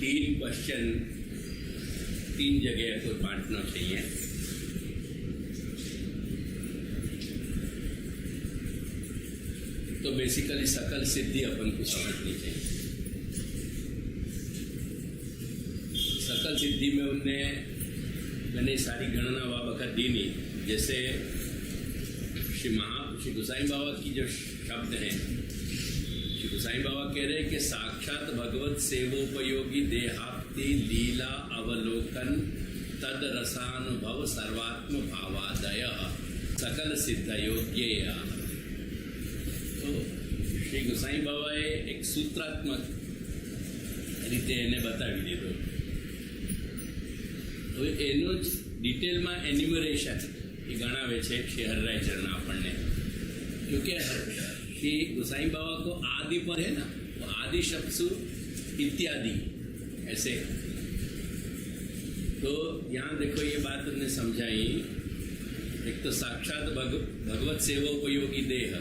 तीन क्वेश्चन तीन जगह को बांटना चाहिए। तो बेसिकली सकल सिद्धि अपन को समझनी चाहिए। सकल सिद्धि में मैंने सारी गणना वाबका दी नहीं। जैसे श्री गोसाई बाबा की जो शब्द हैं, श्री गोसाई बाबा कह रहे हैं कि साक्षात भगवत सेवोपयोगी देहाप्ति लीला अवलोकन तद रसानुभव सर्वात्म भावादय सकल सिद्ध योग्य। तो श्री गोसाई बाबाए एक सूत्रात्मक रीते એને બતાવી દીધો। तो એનું જ ડિટેલમાં એન્યુમરેશન એ ગણાવે છે શ્રી હરરાય ચરણ આપણને। क्योंकि श्री गोसाई बाबा को आदि पर है ना, वो आदि शब्द सु इत्यादि ऐसे। तो यहाँ देखो ये बात हमने समझाई। एक तो साक्षात भगवत सेवोपयोगी देह,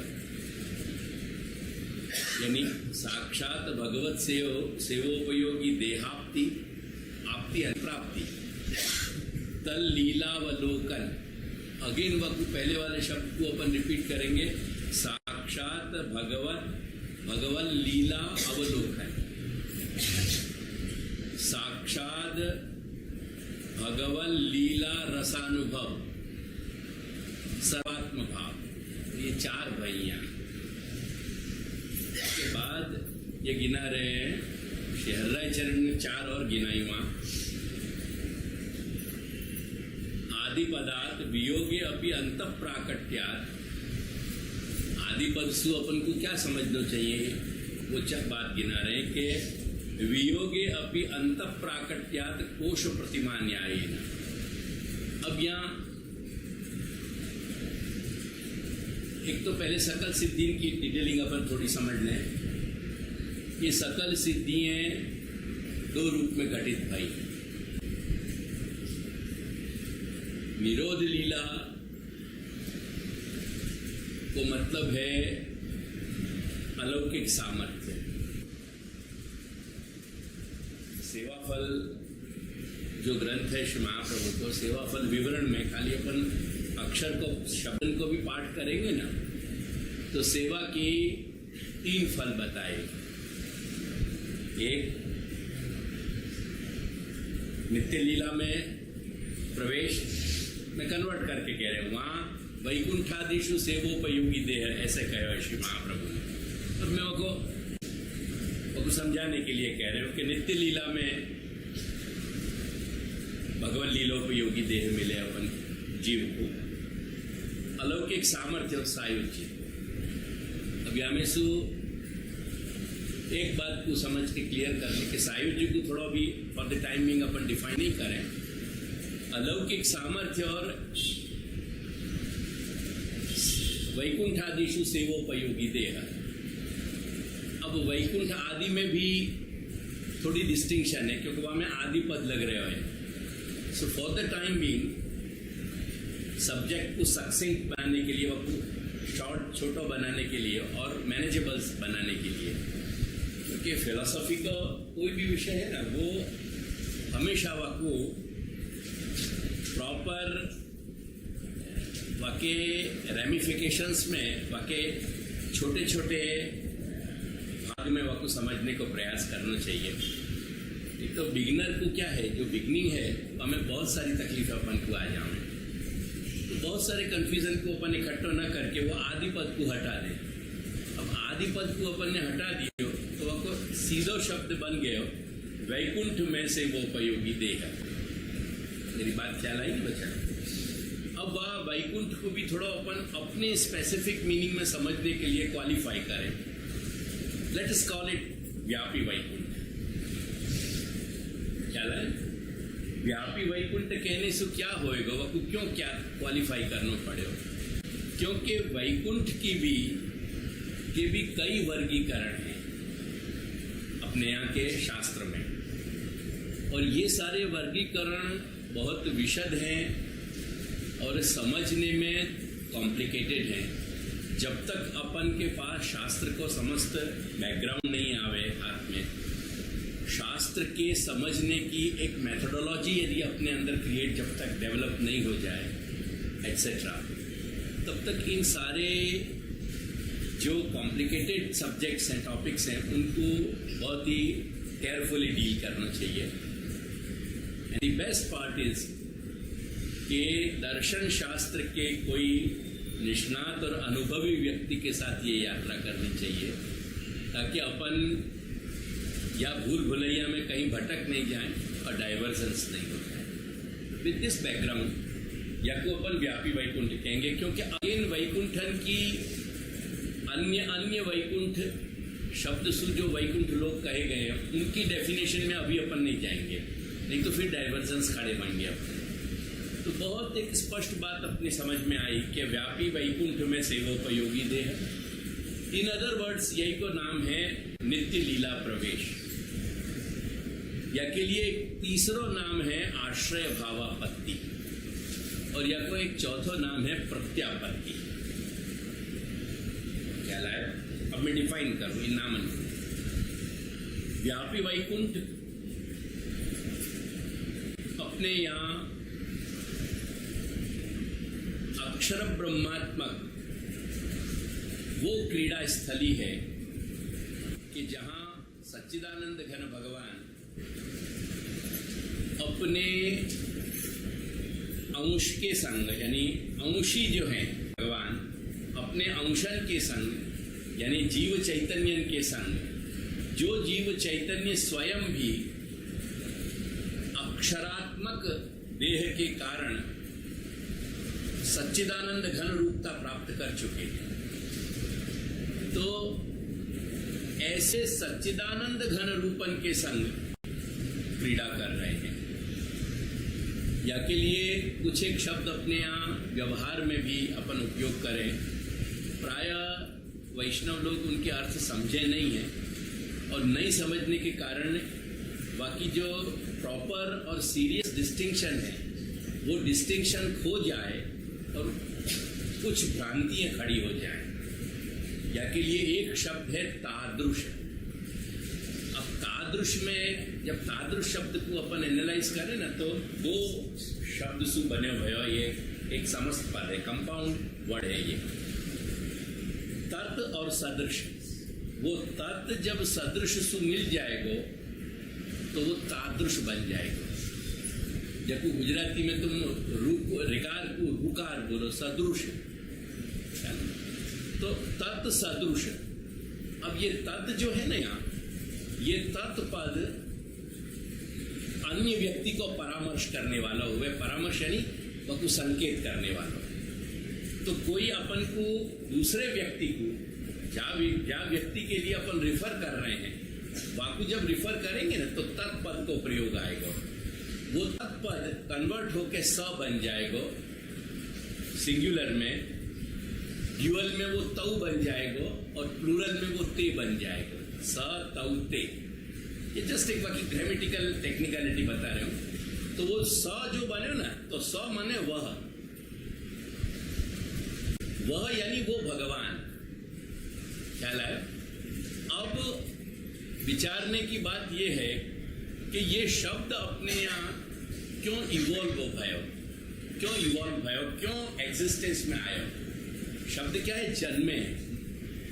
यानी साक्षात भगवत सेवोपयोगी देहाप्ति आपति प्राप्ति तल लीलावलोकन। अगेन वक्त पहले वाले शब्द को अपन रिपीट करेंगे। साक्षात भगवत लीला अवलोकन, साक्षात भगवत लीला रसानुभव सर्वात्म भाव। ये चार भैया के बाद ये गिना रहे हैं श्री हरराय चरण ने चार और गिनाई वहां। आदि पदार्थ वियोगे अपि अंत प्राकट्यात्। आदि पद सु अपन को क्या समझना चाहिए, वो चार बात गिना रहे हैं कि वियोगे अपि अंत प्राकट्यात् कोश प्रतिमा न्यायेन। अब यहाँ एक तो पहले सकल सिद्धि की डिटेलिंग अपन थोड़ी समझ लें। ये सकल सिद्धियां दो रूप में घटित भाई। निरोध लीला को मतलब है अलौकिक सामर्थ्य। सेवाफल जो ग्रंथ है श्री महाप्रभु को, सेवाफल विवरण में खाली अपन अक्षर को शब्द को भी पाठ करेंगे ना, तो सेवा की तीन फल बताए। एक नित्य लीला में प्रवेश में कन्वर्ट करके कह रहे हैं, वहां वैकुंठादिशु सेवोपयोगी देह ऐसे कहे श्री महाप्रभु ने। और मैं वो समझाने के लिए कह रहे हूं कि नित्य लीला में भगवत लीलोपयोगी देह मिले अपन जीव को, अलौकिक सामर्थ्य और सायुज्य। अब यहाँ में सु एक बात को समझ के क्लियर कर ले कि सायुज्य को थोड़ा भी for the timing upon define नहीं करें। अलौकिक सामर्थ्य और वैकुंठादिशु सेवोपयोगी देह। अब वैकुंठ आदि में भी थोड़ी डिस्टिंक्शन है, क्योंकि वहां में आदि पद लग रहे हैं। So for the time being subject को सक्सेंट बनाने के लिए, वह शॉर्ट छोटा बनाने के लिए और मैनेजेबल्स बनाने के लिए, क्योंकि फिलोसॉफी का कोई भी विषय है ना, वो हमेशा वाको प्रॉपर वाके रेमिफिकेशंस में, वाके छोटे छोटे भाग में वाको समझने को प्रयास करना चाहिए। एक तो बिगिनर को क्या है, जो बिगनिंग है हमें बहुत सारी तकलीफ अपन को आ जाए, तो बहुत सारे कंफ्यूजन को अपन इकट्ठा न करके वो आदि पद को हटा दें। अब आदि पद को अपन ने हटा दियो तो आपको सीधो शब्द बन गए वैकुंठ में से वो उपयोगी देह। मेरी बात ख्याल आई बच्चा? अब वह वैकुंठ को भी थोड़ा अपन अपने स्पेसिफिक मीनिंग में समझने के लिए क्वालिफाई करें। लेट अस कॉल इट व्यापी वैकुंठ। ख्याल है? व्यापी वैकुंठ कहने से क्या होएगा, वह को क्यों क्या क्वालिफाई करना पड़ेगा? क्योंकि वैकुंठ की भी कई वर्गीकरण हैं अपने यहाँ के शास्त्र में, और ये सारे वर्गीकरण बहुत विशद हैं और समझने में कॉम्प्लिकेटेड हैं। जब तक अपन के पास शास्त्र को समस्त बैकग्राउंड नहीं आवे हाथ में, शास्त्र के समझने की एक मेथोडोलॉजी यदि अपने अंदर क्रिएट जब तक डेवलप नहीं हो जाए एट्सेट्रा, तब तक इन सारे जो कॉम्प्लिकेटेड सब्जेक्ट्स हैं, टॉपिक्स हैं, उनको बहुत ही केयरफुली डील करना चाहिए। And the best part is कि दर्शन शास्त्र के कोई निष्णात और अनुभवी व्यक्ति के साथ ये यात्रा करनी चाहिए, ताकि अपन या भूल भुलैया में कहीं भटक नहीं जाएं और डाइवर्जेंस नहीं हो जाए। विद दिस बैकग्राउंड या को अपन व्यापी वैकुंठ कहेंगे, क्योंकि अगेन वैकुंठन की अन्य वैकुंठ शब्द से जो वैकुंठ लोग कहे गए हैं उनकी डेफिनेशन में अभी अपन नहीं जाएंगे, नहीं तो फिर डाइवर्जेंस खड़े बनेंगे अपने। तो बहुत एक स्पष्ट बात अपनी समझ में आई कि व्यापी वैकुंठ में सेवोपयोगी देह, इन अदर वर्ड्स यही को नाम है नित्य लीला प्रवेश, या के लिए एक तीसरो नाम है आश्रय भावापत्ति, और या को एक चौथो नाम है प्रत्यापत्ति। क्या लाए? अब मैं डिफाइन करूं इन नामन को। व्यापी वैकुंठ अपने यहां अक्षर ब्रह्मात्मक वो क्रीड़ा स्थली है कि जहां सच्चिदानंद घन भगवान अपने अंश के संग, यानी अंशी जो हैं भगवान अपने अंशन के संग, यानी जीव चैतन्य के संग, जो जीव चैतन्य स्वयं भी अक्षरात्मक देह के कारण सच्चिदानंद घन रूपता प्राप्त कर चुके हैं, तो ऐसे सच्चिदानंद घन रूपन के संग क्रीड़ा कर रहे हैं। या के लिए कुछ एक शब्द अपने यहाँ व्यवहार में भी अपन उपयोग करें, प्रायः वैष्णव लोग उनके अर्थ समझे नहीं हैं, और नहीं समझने के कारण बाकी जो प्रॉपर और सीरियस डिस्टिंक्शन है वो डिस्टिंक्शन खो जाए और कुछ भ्रांतियां खड़ी हो जाएं। या के लिए एक शब्द है तादृश। अब तादृश में जब तादृश शब्द को अपन एनालाइज करें ना, तो दो शब्द सु बने हुए हो, ये एक समस्त पद है, कंपाउंड वर्ड है ये, तत् और सदृश। वो तत् जब सदृश सु मिल जाएगा तो वो तादृश बन जाएगा। जब गुजराती में तुम रिकार को रुकार बोलो, सदृश, तो तत् सदृश। अब ये तत् जो है ना यहाँ, ये तत् पद अन्य व्यक्ति को परामर्श करने वाला हुआ, परामर्श यानी वह संकेत करने वाला। तो कोई अपन को दूसरे व्यक्ति को जहाँ व्यक्ति के लिए अपन रिफर कर रहे हैं, वाकु जब रिफर करेंगे ना तो तत्पद को प्रयोग आएगा। वो तत्पद कन्वर्ट होके स बन जाएगा सिंगुलर में, ड्यूअल में वो तऊ बन जाएगा, और प्लूरल में वो ते बन जाएगा, स तऊ ते। ये जस्ट एक बाकी ग्रामेटिकल टेक्निकलिटी बता रहे हूं। तो वो स जो बने ना, तो स माने वह यानी वो भगवान। ख्याल है? अब विचारने की बात यह है कि ये शब्द अपने यहाँ क्यों इवॉल्व भयो, क्यों इवॉल्व भयो, क्यों एग्जिस्टेंस में आयो। शब्द क्या है? जन्मे।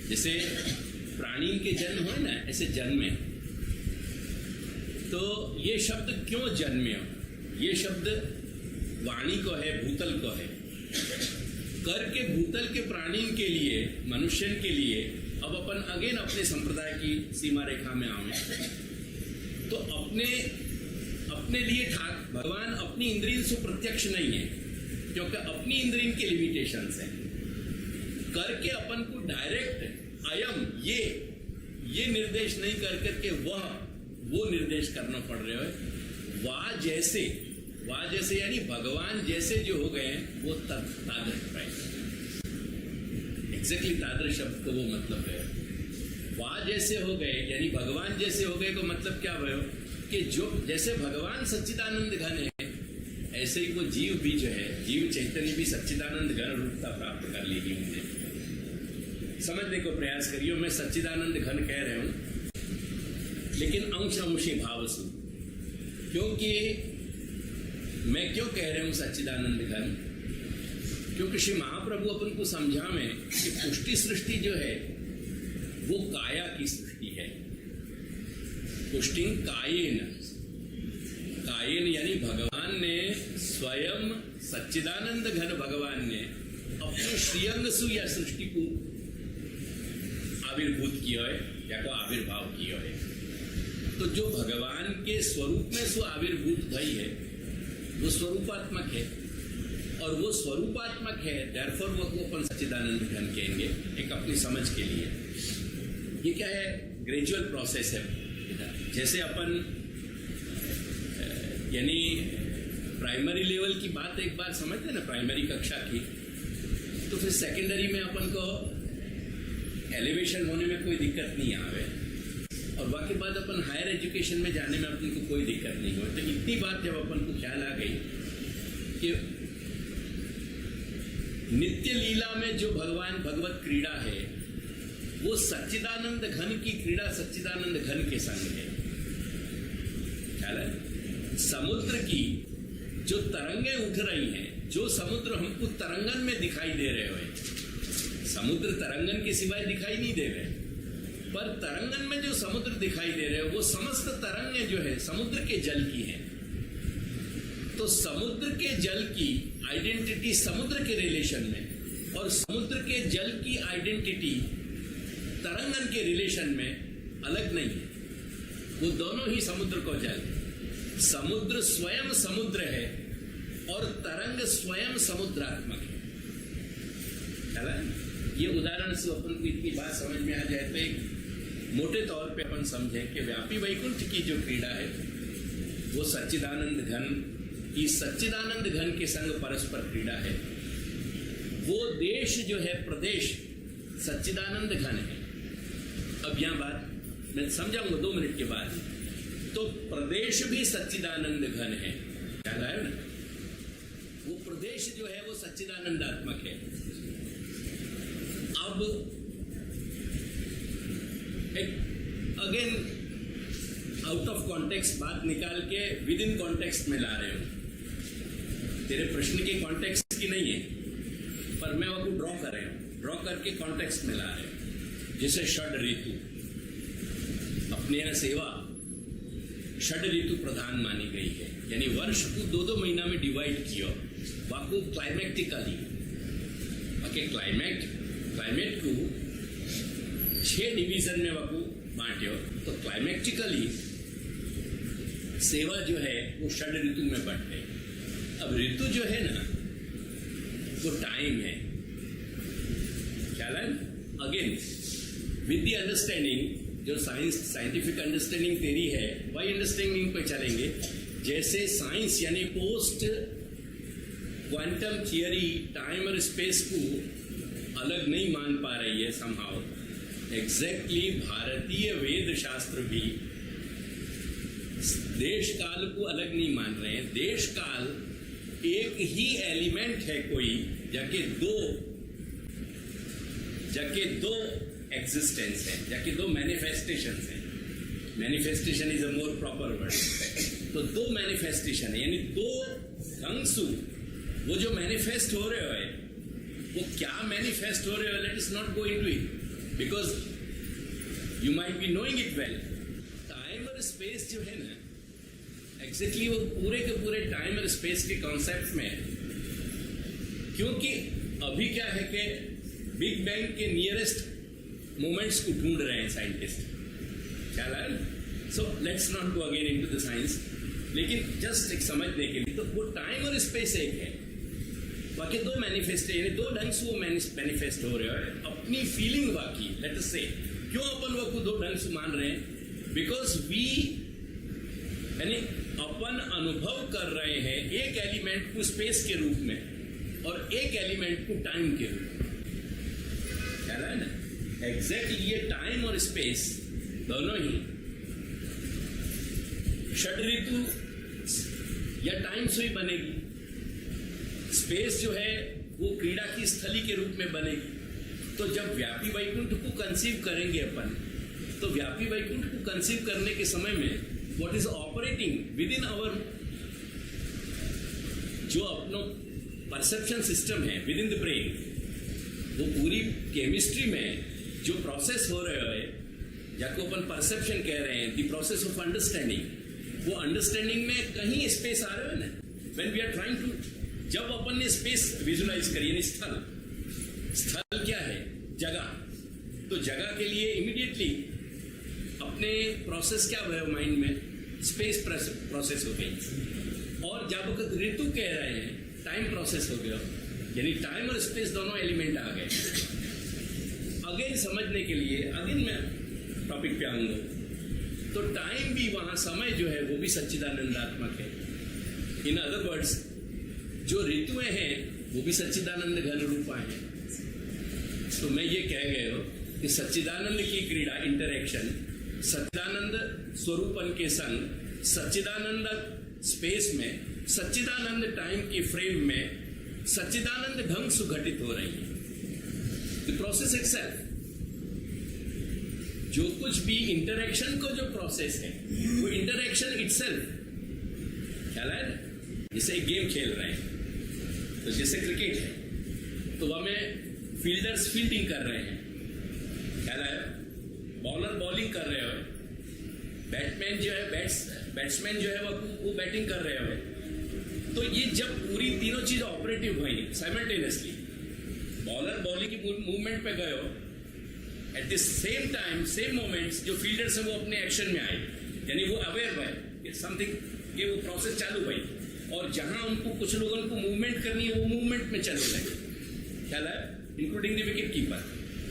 जैसे प्राणी के जन्म हो ना, ऐसे जन्मे। तो ये शब्द क्यों जन्मे? ये शब्द वाणी को है, भूतल को है, करके भूतल के प्राणी के लिए, मनुष्य के लिए। अब अपन अगेन अपने संप्रदाय की सीमा रेखा में आए तो अपने लिए ठाक भगवान अपनी इंद्रिय से प्रत्यक्ष नहीं है, क्योंकि अपनी इंद्रिय के लिमिटेशंस हैं। करके अपन को डायरेक्ट अयम ये निर्देश नहीं कर करके वो निर्देश करना पड़ रहे हो। वाह जैसे यानी भगवान जैसे जो हो गए हैं वो तादृश प्राइस, एग्जैक्टली तादृश शब्द का वो मतलब है। वाह जैसे हो गए यानी भगवान जैसे हो गए को मतलब क्या भयो कि जो जैसे भगवान सच्चिदानंद घन है, ऐसे ही वो जीव भी जो है, जीव चैतन्य भी सच्चिदानंद घन रूपता प्राप्त कर ली उनने। समझने को प्रयास करिए, मैं सच्चिदानंद घन कह रहा हूं लेकिन अंश अंशी भाव सु, क्योंकि मैं क्यों कह रहा हूं सच्चिदानंद घन, क्योंकि श्री महाप्रभु अपन को समझा में कि पुष्टि सृष्टि जो है वो काया की सृष्टि है। पुष्टि कायेन, कायेन यानी भगवान ने स्वयं सच्चिदानंद घन भगवान ने अपने श्रीअंग सु या सृष्टि को आविर्भूत किया है या को आविर्भाव किया है। तो जो भगवान के स्वरूप में सु आविर्भूत भई है वो स्वरूपात्मक है, और वो स्वरूपात्मक है, देयरफॉर वो को अपन सच्चिदानंद घन कहेंगे एक अपनी समझ के लिए। ये क्या है, ग्रेजुअल प्रोसेस है। जैसे अपन यानी प्राइमरी लेवल की बात एक बार समझते ना, प्राइमरी कक्षा की, तो फिर सेकेंडरी में अपन को एलिवेशन होने में कोई दिक्कत नहीं आवे, और बाकी बात अपन हायर एजुकेशन में जाने में अपन को कोई दिक्कत नहीं हो। तो इतनी बात जब अपन को ख्याल आ गई कि नित्य लीला में जो भगवान भगवत क्रीड़ा है वो सच्चिदानंद घन की क्रीड़ा सच्चिदानंद घन के संग है। ख्याल है, समुद्र की जो तरंगे उठ रही हैं, जो समुद्र हमको तरंगन में दिखाई दे रहे हो, समुद्र तरंगन के सिवाय दिखाई नहीं दे रहे, पर तरंगन में जो समुद्र दिखाई दे रहे हो वो समस्त तरंगे जो है समुद्र के जल की है। तो समुद्र के जल की आइडेंटिटी समुद्र के रिलेशन में, और समुद्र के जल की आइडेंटिटी तरंगन के रिलेशन में अलग नहीं है। वो दोनों ही समुद्र को जल, समुद्र स्वयं समुद्र है और तरंग स्वयं समुद्रात्मक है। चला, ये उदाहरण से अपन को इतनी बात समझ में आ जाए तो एक मोटे तौर पे अपन समझें कि व्यापी वैकुंठ की जो क्रीड़ा है वो सच्चिदानंद घन, इस सच्चिदानंद घन के संग परस्पर क्रीड़ा है। वो देश जो है प्रदेश सच्चिदानंद घन है। अब यहां बात मैं समझाऊंगा 2 मिनट के बाद। तो प्रदेश भी सच्चिदानंद घन है, ख्याल आया ना? वो प्रदेश जो है वो सच्चिदानंदात्मक है। अब अगेन आउट ऑफ कॉन्टेक्स्ट बात निकाल के विद इन कॉन्टेक्स्ट में ला रहे हो। तेरे प्रश्न के कॉन्टेक्स्ट की नहीं है, पर मैं वो ड्रॉ कर रहे हूं, ड्रॉ करके कॉन्टेक्स्ट में ला रहे हो। जैसे षड ऋतु, अपने यहाँ सेवा षड ऋतु प्रधान मानी गई है, यानी वर्ष को 2-2 महीना में डिवाइड किया। वाकु क्लाइमेटिकली ओके, क्लाइमेट को 6 डिवीजन में वाकु बांटियो। तो क्लाइमेटिकली सेवा जो है वो षड ऋतु में बंट गई। अब ऋतु जो है ना वो टाइम है, ख्याल है? अगेन विद द अंडरस्टैंडिंग, जो साइंटिफिक अंडरस्टैंडिंग तेरी है वही अंडरस्टैंडिंग पे चलेंगे। जैसे साइंस यानी पोस्ट क्वांटम थियरी टाइम और स्पेस को अलग नहीं मान पा रही है समहाउ, एग्जैक्टली भारतीय वेद शास्त्र भी देश काल को अलग नहीं मान रहे हैं। देश काल एक ही एलिमेंट है कोई, जाके दो एग्जिस्टेंस है, जाके 2 मैनिफेस्टेशंस है। Manifestation is a more proper word. तो 2 मैनिफेस्टेशन है, यानी 2 ढंग से वो जो मैनिफेस्ट हो रहे हो, वो क्या मैनिफेस्ट हो रहे हो, let us not go into it because you might be knowing it well. Time और स्पेस जो है ना, एग्जैक्टली वो पूरे के पूरे टाइम और स्पेस के कॉन्सेप्ट में, क्योंकि अभी क्या है कि बिग बैंग के नियरेस्ट मोमेंट्स को ढूंढ रहे हैं साइंटिस्ट, ख्याल आया? So let's not go again into the science, लेकिन जस्ट एक समझने के लिए, तो वो टाइम और स्पेस एक है, बाकी 2 मैनिफेस्ट, यानी 2 ढंग से वो मैनिफेस्ट हो रहे हैं। अपनी फीलिंग बाकी, लेट अस से, क्यों अपन वो को 2 ढंग से मान रहे हैं? बिकॉज वी, यानी अपन अनुभव कर रहे हैं एक एलिमेंट को स्पेस के रूप में और एक एलिमेंट को टाइम के रूप में, ख्याल है ना? एग्जैक्टली ये टाइम और स्पेस दोनों ही षड ऋतु या टाइम से ही बनेगी। स्पेस जो है वो क्रीड़ा की स्थली के रूप में बनेगी। तो जब व्यापी वैकुंठ को कंसीव करेंगे अपन, तो व्यापी वैकुंठ को कंसीव करने के समय में what is operating within our जो अपनो परसेप्शन सिस्टम है विद इन द ब्रेन, वो पूरी केमिस्ट्री में जो प्रोसेस हो रहे है जाको अपन परसेप्शन कह रहे हैं, द प्रोसेस ऑफ अंडरस्टैंडिंग, वो अंडरस्टैंडिंग में कहीं स्पेस आ रहे हो ना, when we are trying to, जब अपन ने स्पेस विजुलाइज करी यानी स्थल क्या है, जगह, तो जगह के लिए इमीडिएटली अपने प्रोसेस क्या हुआ माइंड में, स्पेस प्रोसेस हो गई, और जब ऋतु कह रहे हैं टाइम प्रोसेस हो गया, यानी टाइम और स्पेस दोनों एलिमेंट आ गए। अगेन समझने के लिए अगेन मैं टॉपिक पे आऊंगा, तो टाइम भी वहां, समय जो है वो भी सच्चिदानंदात्मक है। इन अदर वर्ड्स जो ऋतुएं हैं वो भी सच्चिदानंद घन रूपा है। तो मैं ये कह गए हो कि सच्चिदानंद की क्रीड़ा, इंटरेक्शन, सच्चिदानंद स्वरूपन के संग सच्चिदानंद स्पेस में, सच्चिदानंद टाइम की फ्रेम में सच्चिदानंद ढंग सुघटित हो रही है। द प्रोसेस इटसेल्फ, जो कुछ भी इंटरेक्शन को जो प्रोसेस है वो इंटरेक्शन इटसेल्फ, ख्याल है ना? जैसे एक गेम खेल रहे हैं, तो जैसे क्रिकेट है तो वह में फील्डर्स फील्डिंग कर रहे हैं, ख्याल है, बॉलर बॉलिंग कर रहे हो, बैट्समैन जो है वो बैटिंग कर रहे हो। तो ये जब पूरी तीनों चीज ऑपरेटिव हुई साइमल्टेनियसली, बॉलर बॉलिंग की मूवमेंट पे गए हो, at the same time same moments जो फील्डर्स है वो अपने एक्शन में आए, यानी वो अवेयर हुए समथिंग, ये वो प्रोसेस चालू हुई, और जहां उनको कुछ लोगों को मूवमेंट करनी है वो मूवमेंट में चलने लगे, ख्याल है, इंक्लूडिंग द विकेट कीपर।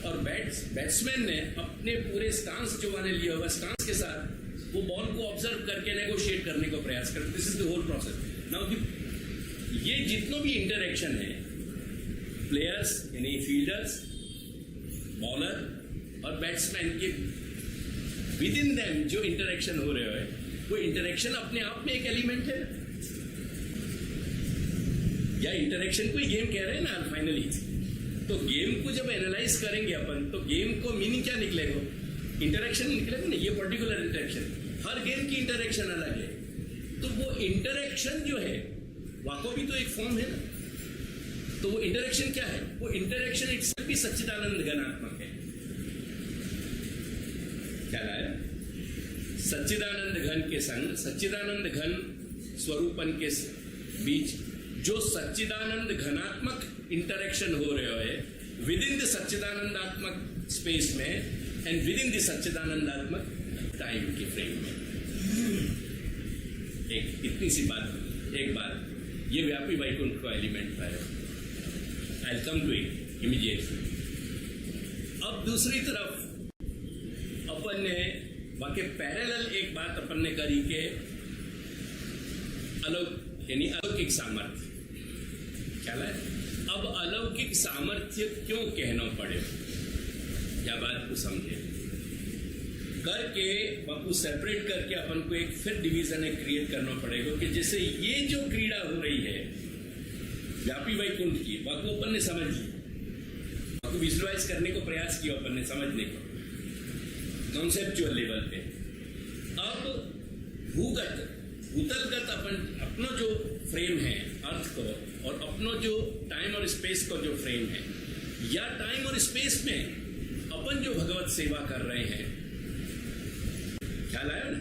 और बैट्समैन ने अपने पूरे स्टांस जो मैंने लिया हुआ, स्टांस के साथ वो बॉल को ऑब्जर्व करके नेगोशिएट करने को प्रयास करते। This is the whole process. Now ये जितनों भी इंटरेक्शन है, प्लेयर्स यानी फील्डर्स, बॉलर और बैट्समैन के विद इन देम जो इंटरेक्शन हो रहे हैं, वो इंटरेक्शन अपने आप में एक एलिमेंट है, या इंटरेक्शन को ही गेम कह रहे हैं ना फाइनली। तो गेम को जब एनालाइज करेंगे अपन, तो गेम को मीनिंग क्या निकलेगा, इंटरेक्शन निकलेगा ना, ये पर्टिकुलर इंटरेक्शन, हर गेम की इंटरेक्शन अलग है। तो वो इंटरेक्शन जो है वाको भी तो एक फॉर्म है ना, तो वो इंटरेक्शन क्या है, वो इंटरेक्शन इटसेल्फ भी सच्चिदानंद घनात्मक है। क्या है, सच्चिदानंद घन के संग सच्चिदानंद घन स्वरूपन के बीच जो सच्चिदानंद घनात्मक इंटरेक्शन हो रहे है विद इन द सच्चिदानंदात्मक स्पेस में एंड विद इन द सच्चिदानंदात्मक टाइम की फ्रेम में। एक इतनी सी बात, एक बात, ये व्यापी वैकुंठ का एलिमेंट है। I will come to it immediately. अब दूसरी तरफ अपन ने वाकई पैरेलल एक बात अपन ने करी के यानी अलौकिक सामर्थ्य, क्या है, अब अलौकिक सामर्थ्य क्यों कहना पड़े, क्या बात को समझे करके बापू सेपरेट करके अपन को एक फिर डिवीजन एक क्रिएट करना पड़ेगा कि जैसे ये जो क्रीड़ा हो रही है व्यापी वैकुंठ की, बापू अपन ने समझ ली, बापू विजुअलाइज करने को प्रयास किया अपन ने समझने को कॉन्सेप्चुअल लेवल पे। अब भूतलगत अपन अपना जो फ्रेम है अर्थ को, और अपनो जो टाइम और स्पेस को जो फ्रेम है, या टाइम और स्पेस में अपन जो भगवत सेवा कर रहे हैं, ख्याल आया ना,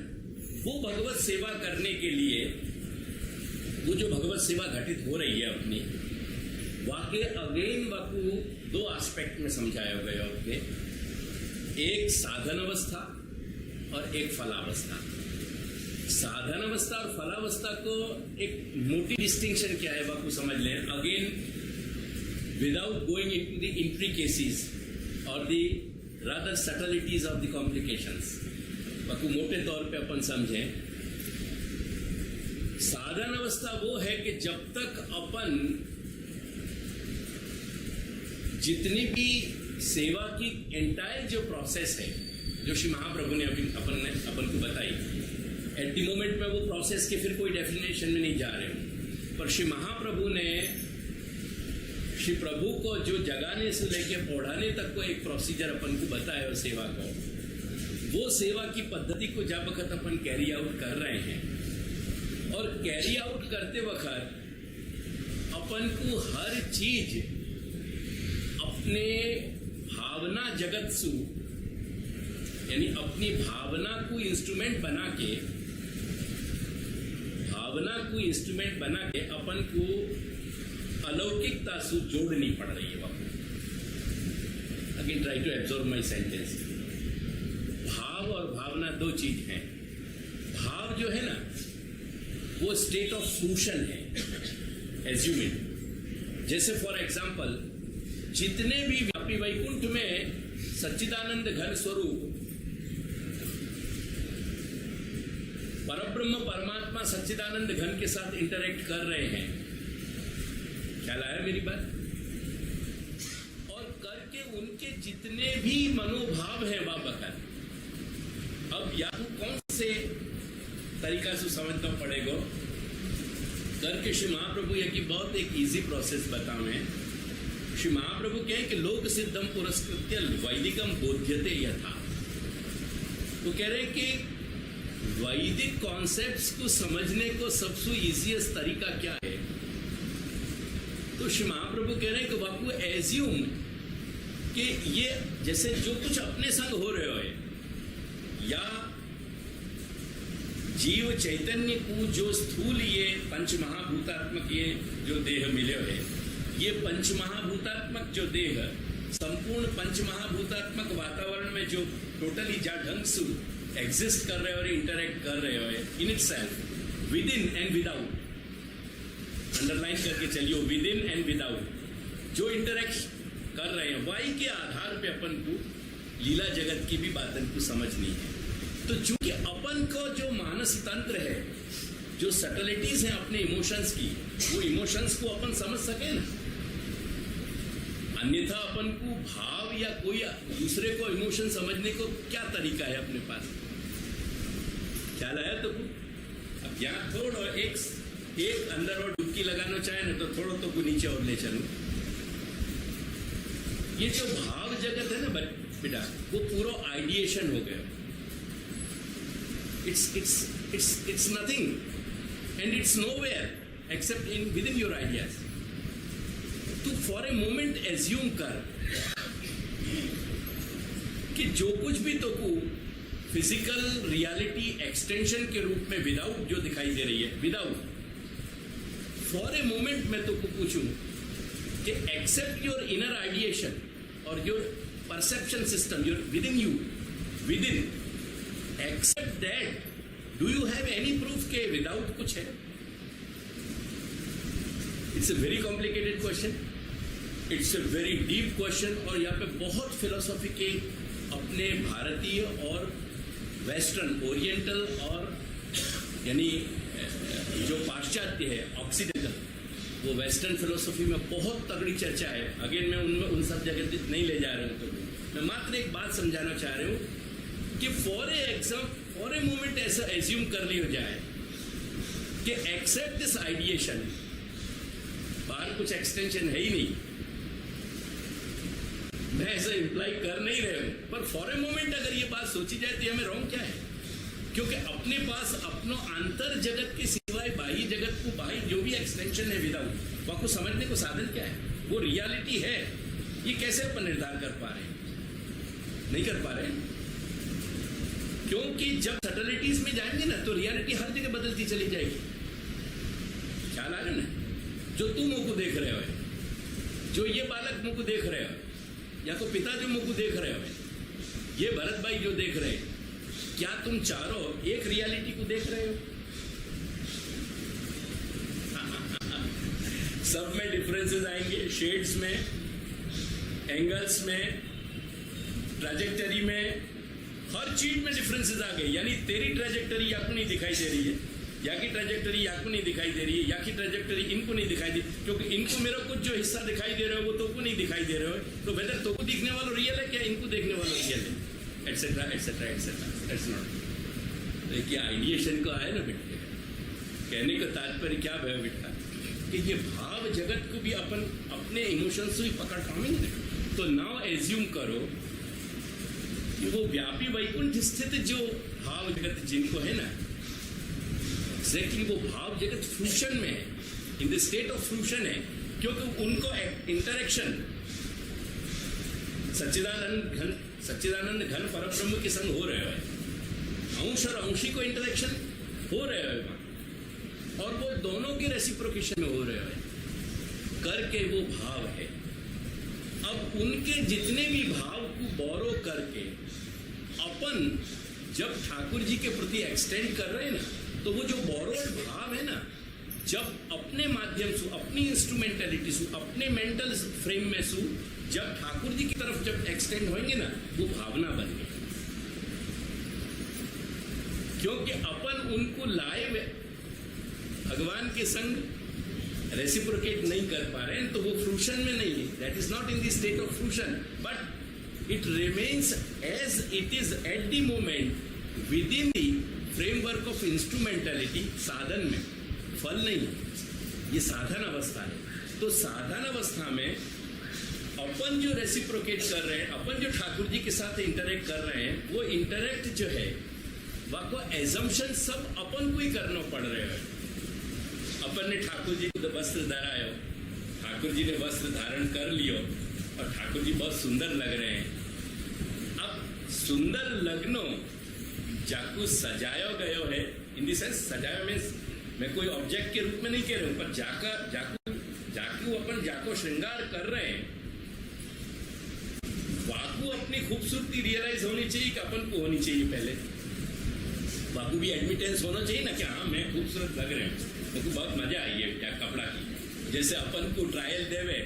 वो भगवत सेवा करने के लिए वो जो भगवत सेवा घटित हो रही है अपनी, वाकई अगेन बापू दो एस्पेक्ट में समझाया गया आपने, एक साधन अवस्था और एक फलावस्था। साधन अवस्था और फलावस्था को एक मोटी डिस्टिंक्शन क्या है बापू समझ लें, again without going into the intricacies और the rather subtleties of the complications, Bapu मोटे तौर पे अपन समझें, साधन अवस्था वो है कि जब तक अपन जितनी भी सेवा की एंटायर जो प्रोसेस है, जो श्री महाप्रभु ने अपन को बताई, एट द मोमेंट में वो प्रोसेस के फिर कोई डेफिनेशन में नहीं जा रहे हो, पर श्री महाप्रभु ने श्री प्रभु को जो जगाने से लेके पढ़ाने तक को एक प्रोसीजर अपन को बताया और सेवा को, वो सेवा की पद्धति को जब वक्त अपन कैरी आउट कर रहे हैं, और कैरी आउट करते वक्त अपन को हर चीज अपने भावना जगत सु, यानी अपनी भावना को इंस्ट्रूमेंट बना के अपन को अलौकिकता से जोड़नी पड़ रही है। Again try to absorb my sentence. भाव और भावना दो चीज हैं। भाव जो है ना, वो स्टेट ऑफ फंक्शन है, एज्यूमिंग। जैसे फॉर एग्जाम्पल, जितने भी व्यापी वैकुंठ में सच्चिदानंद घन स्वरूप परब्रह्म परमात्मा सच्चिदानंद घन के साथ इंटरेक्ट कर रहे हैं, ख्याल आया मेरी बात? और करके उनके जितने भी मनोभाव हैं वह बता। अब या तो कौन से तरीका से समझना पड़ेगा, करके श्री महाप्रभु यह कि बहुत एक इजी प्रोसेस बतावे। श्री महाप्रभु कहें कि लोक सिद्धम पुरस्कृत्य वैदिकम बोध्यते यथा। वो कह रहे कि वैदिक कॉन्सेप्ट्स को समझने को सबसे इजीएस्ट तरीका क्या है? तो श्री महाप्रभु कह रहे हैं कि बापू एज्यूम कि ये जैसे जो कुछ अपने संग हो रहे हो, या जीव चैतन्य को जो स्थूल ये पंचमहाभूतात्मक ये जो देह मिले हुए, ये पंचमहाभूतात्मक जो देह संपूर्ण पंचमहाभूतात्मक वातावरण में जो टोटली जा ढंग से एग्जिस्ट कर रहे हो और इंटरेक्ट कर रहे हो in it self, with in and without, underline करके चलियो, विद इन एंड विदाउट, जो इंटरेक्ट कर रहे हैं वाई के आधार पे अपन को लीला जगत की भी बातन को समझनी है। तो चूंकि अपन को जो मानस तंत्र है, जो सटलिटीज हैं अपने इमोशंस की, वो इमोशंस को अपन समझ सके ना, अन्यथा अपन को भाव या कोई दूसरे को इमोशन समझने को क्या तरीका है अपने पास? ख्याल आया? तो अब यहाँ थोड़ा एक अंदर और डुबकी लगाना चाहे ना, तो थोड़ा तो नीचे और ले चलो। ये जो भाव जगत है ना बेटा, वो पूरा आइडिएशन हो गया। It's nothing and it's nowhere accept in with in your ideas. तू फॉर ए मोमेंट एज्यूम कर कि जो कुछ भी तो को फिजिकल रियलिटी एक्सटेंशन के रूप में विदाउट जो दिखाई दे रही है, विदाउट, फॉर ए मोमेंट मैं तो को पूछूं कि एक्सेप्ट योर इनर आइडिएशन और your perception system, your within you, within, accept that, do you have any proof के विदाउट कुछ है? It's a very complicated question, it's a very deep question, और यहाँ पे बहुत philosophy के अपने भारतीय और वेस्टर्न, ओरिएंटल और यानी जो पाश्चात्य है, ऑक्सीडेंटल, वो वेस्टर्न फिलोसॉफी में बहुत तगड़ी चर्चा है। अगेन मैं उन सब जगह नहीं ले जा रहा हूँ, तो मैं मात्र एक बात समझाना चाह रहा हूँ कि फॉर ए मोमेंट ऐसा एज्यूम कर लिया जाए कि एक्सेप्ट दिस आइडिएशन, बाहर कुछ एक्सटेंशन है ही नहीं, मैं ऐसा इंप्लाई कर नहीं रहा हूं, पर फॉर ए मोमेंट अगर ये बात सोची जाए तो हमें रॉन्ग क्या है? क्योंकि अपने पास अपनो अंतर जगत के सिवाय बाह्य जगत को, बाह्य जो भी एक्सटेंशन है विदाउट, वह को समझने को साधन क्या है? वो रियलिटी है, ये कैसे अपन निर्धारण कर पा रहे हैं? नहीं कर पा रहे, क्योंकि जब सटलिटीज में जाएंगे ना तो रियलिटी हर जगह बदलती चली जाएगी। ख्याल आ रहा है ना? जो तुम मुंह को देख रहे हो, जो ये बालक मुंह को देख रहे हो, या तो पिता जो मुंह को देख रहे हो, ये भरत भाई जो देख रहे हैं, क्या तुम चारों एक रियलिटी को देख रहे हो? सब में डिफरेंसेस आएंगे, शेड्स में, एंगल्स में, ट्रैजेक्टरी में, हर चीज में डिफरेंसेस आ गए। यानी तेरी ट्रैजेक्टरी या को नहीं दिखाई दे रही है, या की ट्रैजेक्टरी या को नहीं दिखाई दे रही है, या की ट्रैजेक्टरी इनको नहीं दिखाई दे, क्योंकि इनको मेरा कुछ जो हिस्सा दिखाई दे रहा है वो तो को नहीं दिखाई दे रहा है। तो वेदर तो को दिखने वाला रियल है क्या इनको देखने वाला रियल है, etcetera etcetera etcetera. That's not. देखिए आइडिएशन को आया ना बेटे, कहने का तात्पर्य क्या है बेटा कि ये भाव जगत को भी अपन अपने इमोशंस से ही पकड़ पाएंगे। तो नाउ एज्यूम करो कि वो व्यापी वैकुंठ स्थित जो भाव जगत जिनको है ना, एग्जैक्टली वो भाव जगत फ्यूशन में है, इन द स्टेट ऑफ फ्यूशन है, क्योंकि उनको इंटरेक्शन सच्चिदानंद घन परब्रह्म के संग हो रहे हो, अंश और अंशी को इंटरेक्शन हो रहे हो वहां, और वो दोनों के रेसिप्रोकेशन में हो रहे हो करके वो भाव है। अब उनके जितने भी भाव को बोरो करके अपन जब ठाकुर जी के प्रति एक्सटेंड कर रहे हैं ना, तो वो जो बोरोड भाव है ना, जब अपने माध्यम से, अपनी इंस्ट्रूमेंटेलिटी से, अपने मेंटल फ्रेम में से जब ठाकुर जी की तरफ जब एक्सटेंड होंगे ना, वो भावना बन गई, क्योंकि अपन उनको लाइव भगवान के संग रेसिप्रोकेट नहीं कर पा रहे हैं, तो वो फ्रूशन में नहीं है, that is not in the state of fruition, but it remains as it is at the moment within the framework of instrumentality, साधन में, फल नहीं, ये साधन अवस्था है। तो साधन अवस्था में अपन जो रेसिप्रोकेट कर रहे हैं, अपन जो ठाकुर जी के साथ इंटरेक्ट कर रहे हैं, वो इंटरेक्ट जो है वाको एजम्पशन सब अपन को ही करना पड़ रहे हैं। अपन ने ठाकुर जी को वस्त्र धरायो, ठाकुर जी ने वस्त्र धारण कर लियो और ठाकुर जी बहुत सुंदर लग रहे हैं। अब सुंदर लगनो जाकू सजायो गयो है, इन द सेंस सजायो मीन्स मैं कोई ऑब्जेक्ट के रूप में नहीं कह रहा हूं, पर जाकू अपन जाको श्रृंगार कर रहे हैं, वाकू अपनी खूबसूरती रियलाइज होनी चाहिए कि अपन को होनी चाहिए पहले, वाकू भी एडमिटेंस होना चाहिए ना कि हाँ मैं खूबसूरत लग रहे हैं, मुझको बहुत मजा आई है क्या कपड़ा की। जैसे अपन को ट्रायल देवे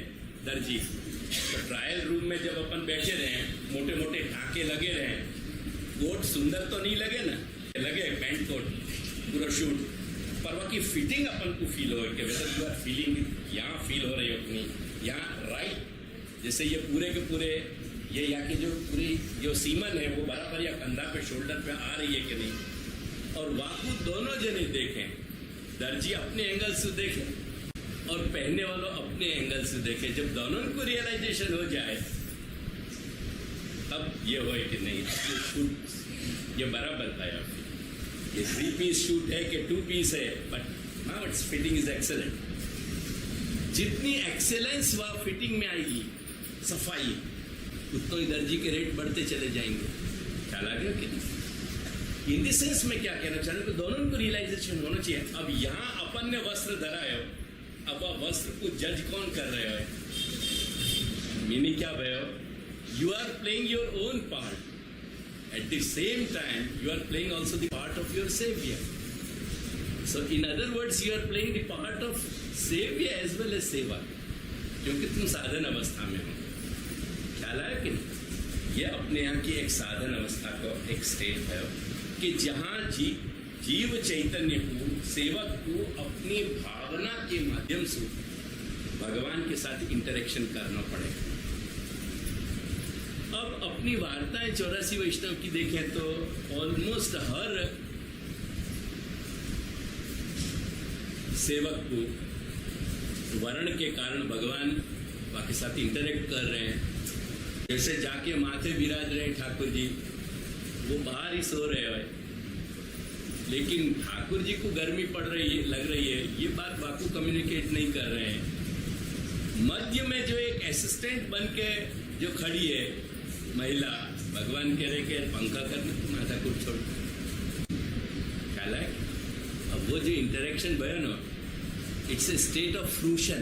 दर्जी, तो ट्रायल रूम में जब अपन बैठे रहे, मोटे मोटे ढाके लगे रहे, कोट सुंदर तो नहीं लगे ना, लगे पैंट कोट पूरा शूट, पर वहाँ की फिटिंग अपन को फील हो कि वेदर यू आर फीलिंग, यहाँ फील हो रही है अपनी, यहाँ राइट, जैसे ये पूरे के पूरे ये यहाँ की जो पूरी जो सीमन है वो बराबर या कंधा पे शोल्डर पे आ रही है कि नहीं, और वाकू दोनों जने देखें, दर्जी अपने एंगल से देखे और पहनने वालों अपने एंगल से देखे, जब दोनों को रियलाइजेशन हो जाए तब ये हो कि नहीं शूट ये बराबर था, ये 3 पीस शूट है कि 2 पीस है, but now it's fitting is excellent. जितनी एक्सेलेंस वह फिटिंग में आएगी, सफाई, उतना ही दर्जी के रेट बढ़ते चले जाएंगे। ख्याल आ गया कि नहीं? इन द सेंस में क्या कहना चाह रहे हैं, दोनों को रियलाइजेशन होना चाहिए। अब यहाँ अपन ने वस्त्र धरा है, अब वह वस्त्र को जज कौन कर रहे हो, मीनिंग क्या भयो, you are playing your own part, at the same time you are playing also the part of your savior, so in other words you are playing the part of savior as well as seva, क्योंकि तुम साधन अवस्था में हो। ख्याल आया कि नहीं? ये अपने यहाँ की एक साधन अवस्था को एक स्टेट है कि जहाँ जीव चैतन्य को, सेवक को अपनी भावना के माध्यम से भगवान के साथ इंटरेक्शन करना पड़ेगा। अब अपनी वार्ताएं 84 वैष्णव की देखें तो ऑलमोस्ट हर सेवक को वर्ण के कारण भगवान बाकी साथ इंटरेक्ट कर रहे हैं। जैसे जाके माथे विराज रहे ठाकुर जी, वो बाहर ही सो रहे हैं, लेकिन ठाकुर जी को गर्मी पड़ रही है, लग रही है, ये बात बाकू कम्युनिकेट नहीं कर रहे हैं। मध्य में जो एक असिस्टेंट बन के जो खड़ी है महिला, भगवान कह रहे कि पंखा करना, माथा कुछ छोड़, ख्याल है। अब वो जो इंटरेक्शन भयो ना, it's a state of fruition.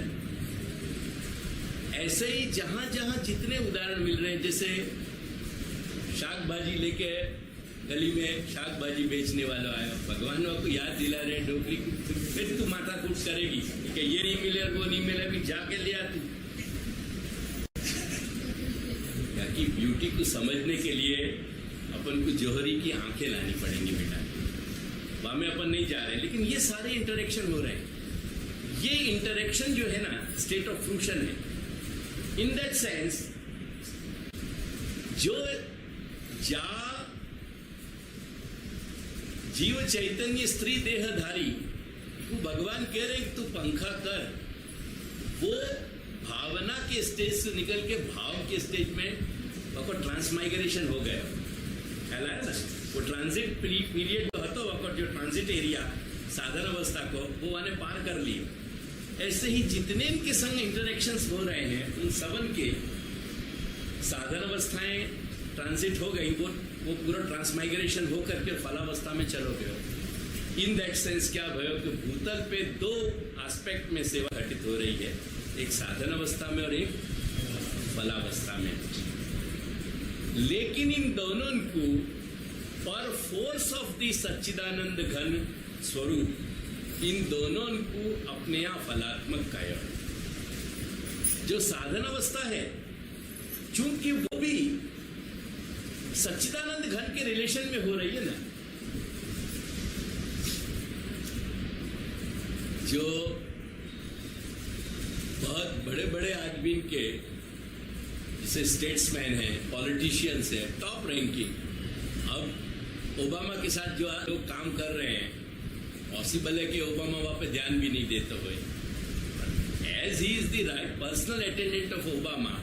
ऐसे ही जहां जहां जितने उदाहरण मिल रहे हैं, जैसे शाक भाजी लेके गली में शाक भाजी बेचने वाला आया, भगवान को याद दिला रहे डोकरी, फिर तू माथा कूट करेगी कि ये नहीं मिले वो नहीं मिले, भी जाके ले आती। कि ब्यूटी को समझने के लिए अपन को जौहरी की आंखें लानी पड़ेंगी बेटा, वहां में अपन नहीं जा रहे, लेकिन ये सारे इंटरेक्शन हो रहे हैं। ये इंटरेक्शन जो है ना स्टेट ऑफ फ्रूशन है। इन दैट सेंस जो जीव चैतन्य स्त्री देहधारी को भगवान कह रहे कि तू पंखा कर, वो भावना के स्टेज से निकल के भाव के स्टेज में आपको ट्रांसमाइग्रेशन हो गया। ખ્યાલ આવ્યો ને? वो ट्रांजिट पीरियड जो હતો वक्त जो ट्रांजिट एरिया साधन अवस्था को वो आने पार कर लियो। ऐसे ही जितने इनके संग इंटरेक्शंस हो रहे हैं उन सबन के साधन अवस्थाएं ट्रांजिट हो गई, वो पूरा ट्रांसमाइग्रेशन हो करके फलावस्था में चलो गए। इन दैट सेंस क्या भयो कि भूतल पे दो एस्पेक्ट में सेवा घटित हो रही है, एक साधन अवस्था में और एक फलावस्था में। लेकिन इन दोनों को पर फोर्स ऑफ द सच्चिदानंद घन स्वरूप इन दोनों को अपने यहाँ फलात्मक कहा। जो साधन अवस्था है चूंकि वो भी सच्चिदानंद घन के रिलेशन में हो रही है ना, जो बहुत बड़े बड़े आदमी के जैसे स्टेट्समैन है, पॉलिटिशियंस है, टॉप रैंकिंग, अब ओबामा के साथ जो लोग काम कर रहे हैं पॉसिबल है कि ओबामा वहां पे ध्यान भी नहीं देते हुए, as he is the right personal attendant of Obama,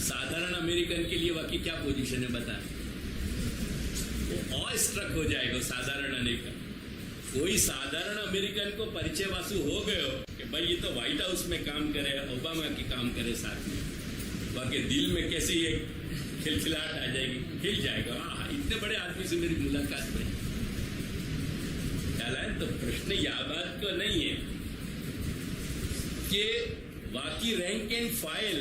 साधारण अमेरिकन के लिए बाकी क्या पोजीशन है बता? वो ऑ स्ट्रक हो जाएगा साधारण अमेरिकन। कोई साधारण अमेरिकन को परिचय वासु हो गए हो कि भाई ये तो व्हाइट हाउस में काम करे, ओबामा की काम करे साथ में, बाकी दिल में कैसी एक खिलखिलाहट आ जाएगी, खिल जाएगा, हाँ इतने बड़े आदमी से मेरी मुलाकात हुई। तो प्रश्न यह बात तो नहीं है कि बाकी rank and file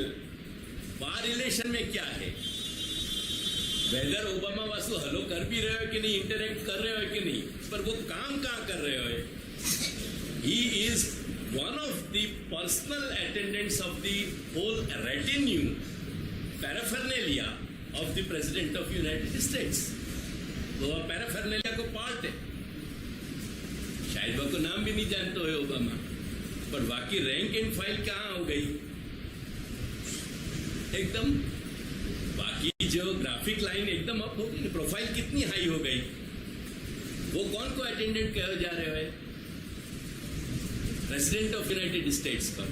bar relation में क्या है, वेदर ओबामा वासु हलो कर भी रहे हो कि नहीं, इंटरेक्ट कर रहे हो कि नहीं, पर वो काम कहाँ कर रहे हो? He is one of the personal attendants of the whole retinue paraphernalia of the president of United States. वो पैराफर्नेलिया को पार्ट है, शायद वो को नाम भी नहीं जानते हो ओबामा, पर बाकी रैंक एंड फाइल कहाँ हो गई एकदम, बाकी जो ग्राफिक लाइन एकदम अप हो गई, प्रोफाइल कितनी हाई हो गई। वो कौन को अटेंडेंट कहे जा रहे हो? प्रेसिडेंट ऑफ यूनाइटेड स्टेट्स का।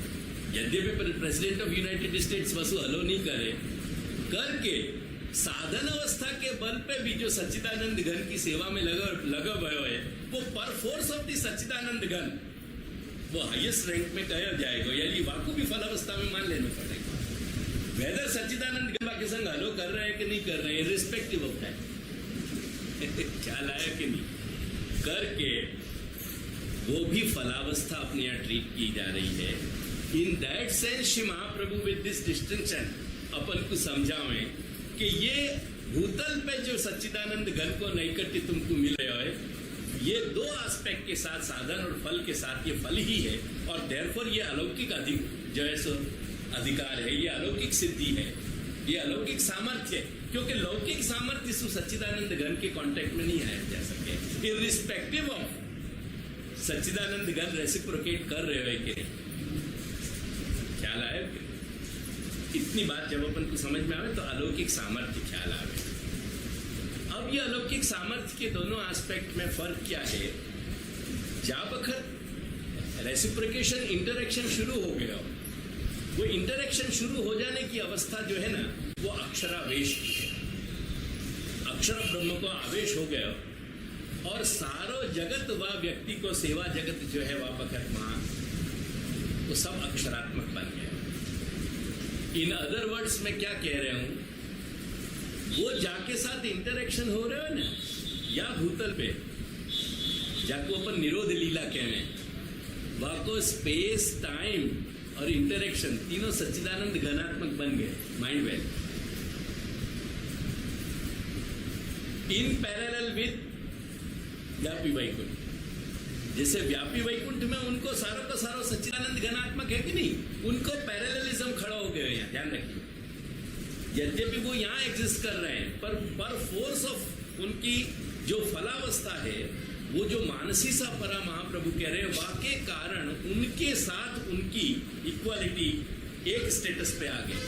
यद्यपि president of United states Vasu hello नहीं करे करके साधन अवस्था के बल पे भी जो सच्चिदानंद घन की सेवा में लगा भयो है, वो पर फोर्स ऑफ द सच्चिदानंद घन वो हाईएस्ट रैंक में कहा जाएगा, यानी वाकू भी फल अवस्था में मान लेना पड़ेगा। वेदर सच्चिदानंद घन बाकी संग हलो कर रहे हैं कि नहीं कर रहे हैं, रिस्पेक्टिव ऑफ दैट, ख्याल आया कि नहीं, करके वो भी फलावस्था अपने यहाँ ट्रीट की जा रही है। In that sense Shri Mahaprabhu with this distinction अपन को समझावे कि ये भूतल पे जो सच्चिदानंद घन को नैकट्य तुमको मिल रहा है, ये दो एस्पेक्ट के साथ साधन और फल के साथ ये फल ही है, और देयरफॉर ये अलौकिक जो है सो अधिकार है, ये अलौकिक सिद्धि है, ये अलौकिक सामर्थ्य है, क्योंकि लौकिक सामर्थ्य सच्चिदानंद घन के कांटेक्ट में नहीं आया जा सके। इर्रिस्पेक्टिव ऑफ सच्चिदानंद घन रेसिप्रोकेट कर रहे हो कि ख्याल आए? इतनी बात जब अपन को समझ में आवे तो अलौकिक सामर्थ्य ख्याल आवे। अब ये अलौकिक सामर्थ्य के दोनों एस्पेक्ट में फर्क क्या है? जब वक्त रेसिप्रोकेशन इंटरेक्शन शुरू हो गया, वो इंटरेक्शन शुरू हो जाने की अवस्था जो है ना, वो अक्षरावेश की है। अक्षर ब्रह्म को आवेश हो गया और सारो जगत व व्यक्ति को सेवा जगत जो है वह वक्त वहां वो सब अक्षरात्मक बन गया। इन अदर वर्ड्स में क्या कह रहे हूं, वो जाके साथ इंटरेक्शन हो रहे हो ना, या भूतल पे जाको अपन निरोध लीला कहने, वहां को स्पेस टाइम और इंटरेक्शन तीनों सच्चिदानंद घनात्मक बन गए, mind well in parallel with व्यापी वैकुंठ। जैसे व्यापी वैकुंठ में उनको सारों का सारो सच्चिदानंद घनात्मक है कि नहीं, उनको पैरेललिज्म खड़ा हो गया। यहाँ ध्यान रखिए, यद्यपि वो यहाँ एग्जिस्ट कर रहे हैं, पर फोर्स ऑफ उनकी जो फलावस्था है, वो जो मानसी सा परा महाप्रभु कह रहे हैं, वाके कारण उनके साथ उनकी इक्वालिटी एक स्टेटस पे आ गए।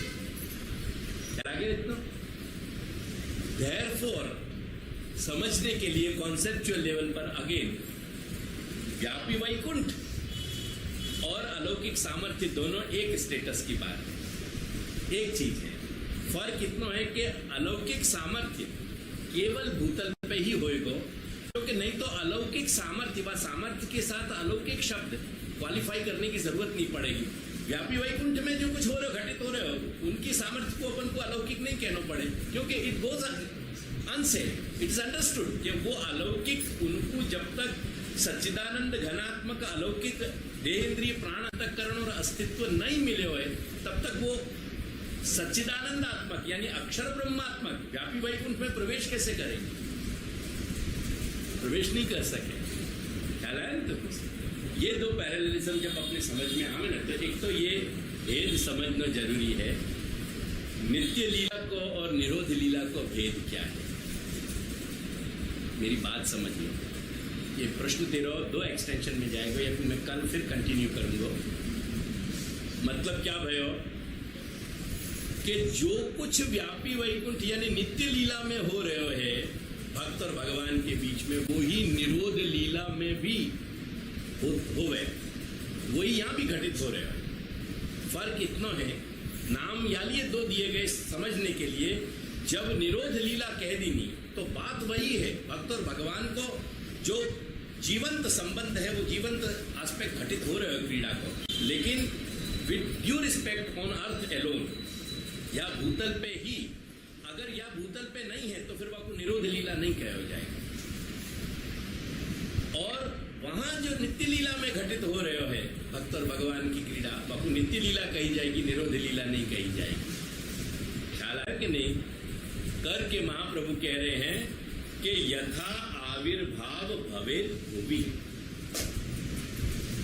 इतना देयरफॉर समझने के लिए कॉन्सेप्चुअल लेवल पर अगेन व्यापी वैकुंठ और अलौकिक सामर्थ्य दोनों एक स्टेटस की बात है, एक चीज है। फर्क इतना है कि अलौकिक सामर्थ्य केवल भूतल पे ही होएगो, क्योंकि नहीं तो अलौकिक सामर्थ्य व सामर्थ्य के साथ अलौकिक शब्द क्वालिफाई करने की जरूरत नहीं पड़ेगी। व्यापी वैकुंठ में जो कुछ हो रहे हो, घटित हो रहे हो, उनकी सामर्थ्य को अपन को अलौकिक नहीं कहना पड़े, क्योंकि it goes unsaid, it is understood कि वो अलौकिक उनको जब तक सच्चिदानंद घनात्मक अलौकिक देहेंद्रिय प्राण अंतःकरण और अस्तित्व नहीं मिले हुए, तब तक वो सच्चिदानंदात्मक यानी अक्षर ब्रह्मात्मक व्यापी वैकुंठ में प्रवेश कैसे करेंगे? प्रवेश नहीं कर सके। ख्याल है ना? तो ये दो पैरेललिज्म जब अपने समझ में आवे ना, तो एक तो ये भेद समझना जरूरी है, नित्य लीला को और निरोध लीला को भेद क्या है। मेरी बात समझिए, ये प्रश्न तेरा दो एक्सटेंशन में जाएगा, या फिर मैं कल फिर कंटिन्यू करूंगा। मतलब क्या भयो कि जो कुछ व्यापी वैकुंठ यानी नित्य लीला में हो रहे है भक्त और भगवान के बीच में, वो ही निरोध लीला में भी होवे, वही यहाँ भी घटित हो रहे हैं। फर्क इतना है, नाम या लिए दो दिए गए समझने के लिए। जब निरोध लीला कह दी नहीं तो बात वही है, भक्त और भगवान को जो जीवंत संबंध है, वो जीवंत एस्पेक्ट घटित हो रहे हो क्रीड़ा को, लेकिन with due respect on earth alone, या भूतल पे ही। अगर या भूतल पे नहीं है तो फिर आपको निरोध लीला नहीं कहा जाएगा। और वहां जो नित्य लीला में घटित हो रहे हो है भक्त और भगवान की क्रीड़ा, आपको नित्य लीला कही जाएगी, निरोध लीला नहीं कही जाएगी। ख्याल है कि नहीं? कर के महाप्रभु कह रहे हैं कि यथा आविर्भाव भवे भुवि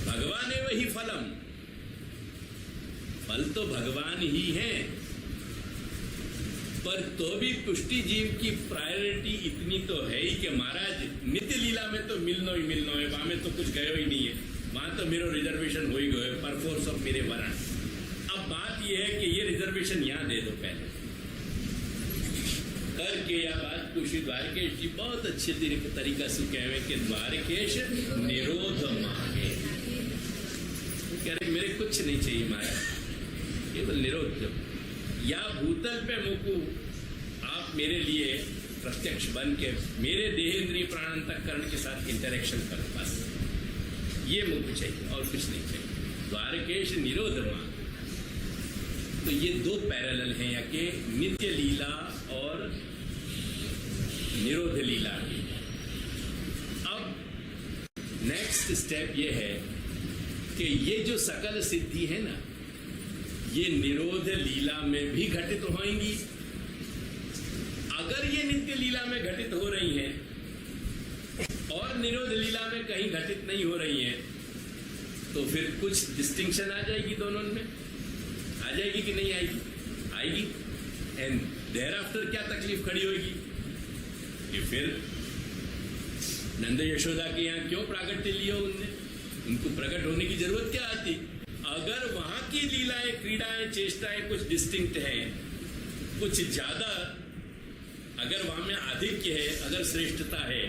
भगवान है वही फलम, फल तो भगवान ही है, पर तो भी पुष्टि जीव की प्रायोरिटी इतनी तो है ही कि महाराज नित्य लीला में तो मिलना ही है, वहां में तो कुछ गयो ही नहीं है, वहां तो मेरा रिजर्वेशन हो ही गए पर फोर्स ऑफ मेरे वरण। अब बात यह है कि ये रिजर्वेशन यहां दे दो पहले करके, या बात कुशी द्वारकेश जी बहुत अच्छे तरीका से कहे कि द्वारकेश निरोध मांगे, कह रहे मेरे कुछ नहीं चाहिए महाराज, केवल निरोध। या भूतल पे मुकु आप मेरे लिए प्रत्यक्ष बन के मेरे देहेंद्रिय प्राणांतकरण के साथ इंटरेक्शन करो, बस ये मुझे चाहिए और कुछ नहीं चाहिए। द्वारकेश निरोध मांग। तो ये दो पैरेलल हैं, या कि नित्य लीला और निरोध लीला की। अब नेक्स्ट स्टेप ये है कि ये जो सकल सिद्धि है ना, ये निरोध लीला में भी घटित होंगी। अगर ये नित्य लीला में घटित हो रही हैं और निरोध लीला में कहीं घटित नहीं हो रही हैं, तो फिर कुछ डिस्टिंक्शन आ जाएगी दोनों में, आ जाएगी कि नहीं आएगी? आएगी। एंड देयर आफ्टर क्या तकलीफ खड़ी होगी कि फिर नंद यशोदा के यहाँ क्यों प्रागट्य लिया उनने, उनको प्रकट होने की जरूरत क्या आती? अगर वहां की लीलाएं, क्रीड़ाएं, चेष्टाएं कुछ डिस्टिंक्ट हैं, कुछ ज्यादा, अगर वहां में आधिक्य है, अगर श्रेष्ठता है,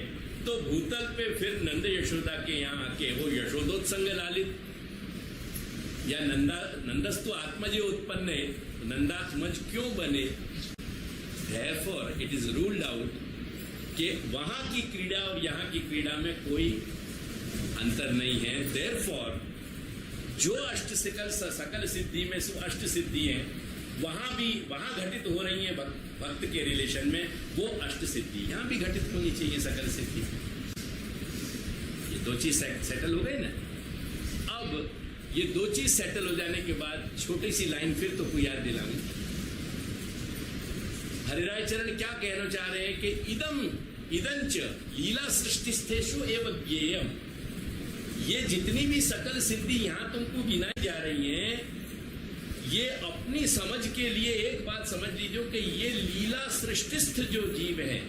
तो भूतल पे फिर नंद यशोदा के यहाँ आके वो यशोदोत्संग लालित या नंदस्तु आत्मज उत्पन्न है, नंदात्मज क्यों बने? Therefore, it is ruled out कि वहां की क्रीड़ा और यहाँ की क्रीड़ा में कोई अंतर नहीं है। Therefore, जो अष्ट सकल सिद्धि में अष्ट सिद्धि हैं, वहां घटित हो रही हैं भक्त के रिलेशन में, वो अष्ट सिद्धि यहाँ भी घटित होनी चाहिए सकल सिद्धि। ये दो चीज सेटल हो गई ना। अब ये दो चीज सेटल हो जाने के बाद छोटी सी लाइन फिर तो याद दिलाऊंगी। हरिराय चरण क्या कहना चाह रहे हैं कि इदंच लीला सृष्टिस्थेषु एवं ज्ञेयम, ये जितनी भी सकल सिद्धि यहां तुमको गिनाई जा रही हैं, ये अपनी समझ के लिए एक बात समझ लीजिए कि ये लीला सृष्टिस्थ जो जीव है,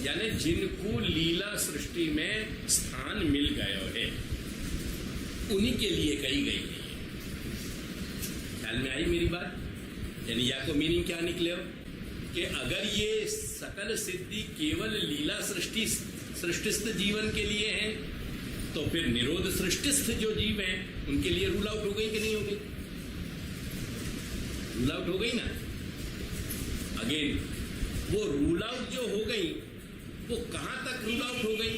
यानी जिनको लीला सृष्टि में स्थान मिल गया है, उन्हीं के लिए कही गई है। ख्याल में आई मेरी बात? यानी या को मीनिंग क्या निकले हो कि अगर ये सकल सिद्धि केवल लीला सृष्टिस्थ जीवन के लिए है, तो फिर निरोध सृष्टिस्थ जो जीव हैं उनके लिए रूल आउट हो गई कि नहीं हो गई? रूल आउट हो गई ना। अगेन वो रूल आउट जो हो गई, वो कहाँ तक रूल आउट हो गई,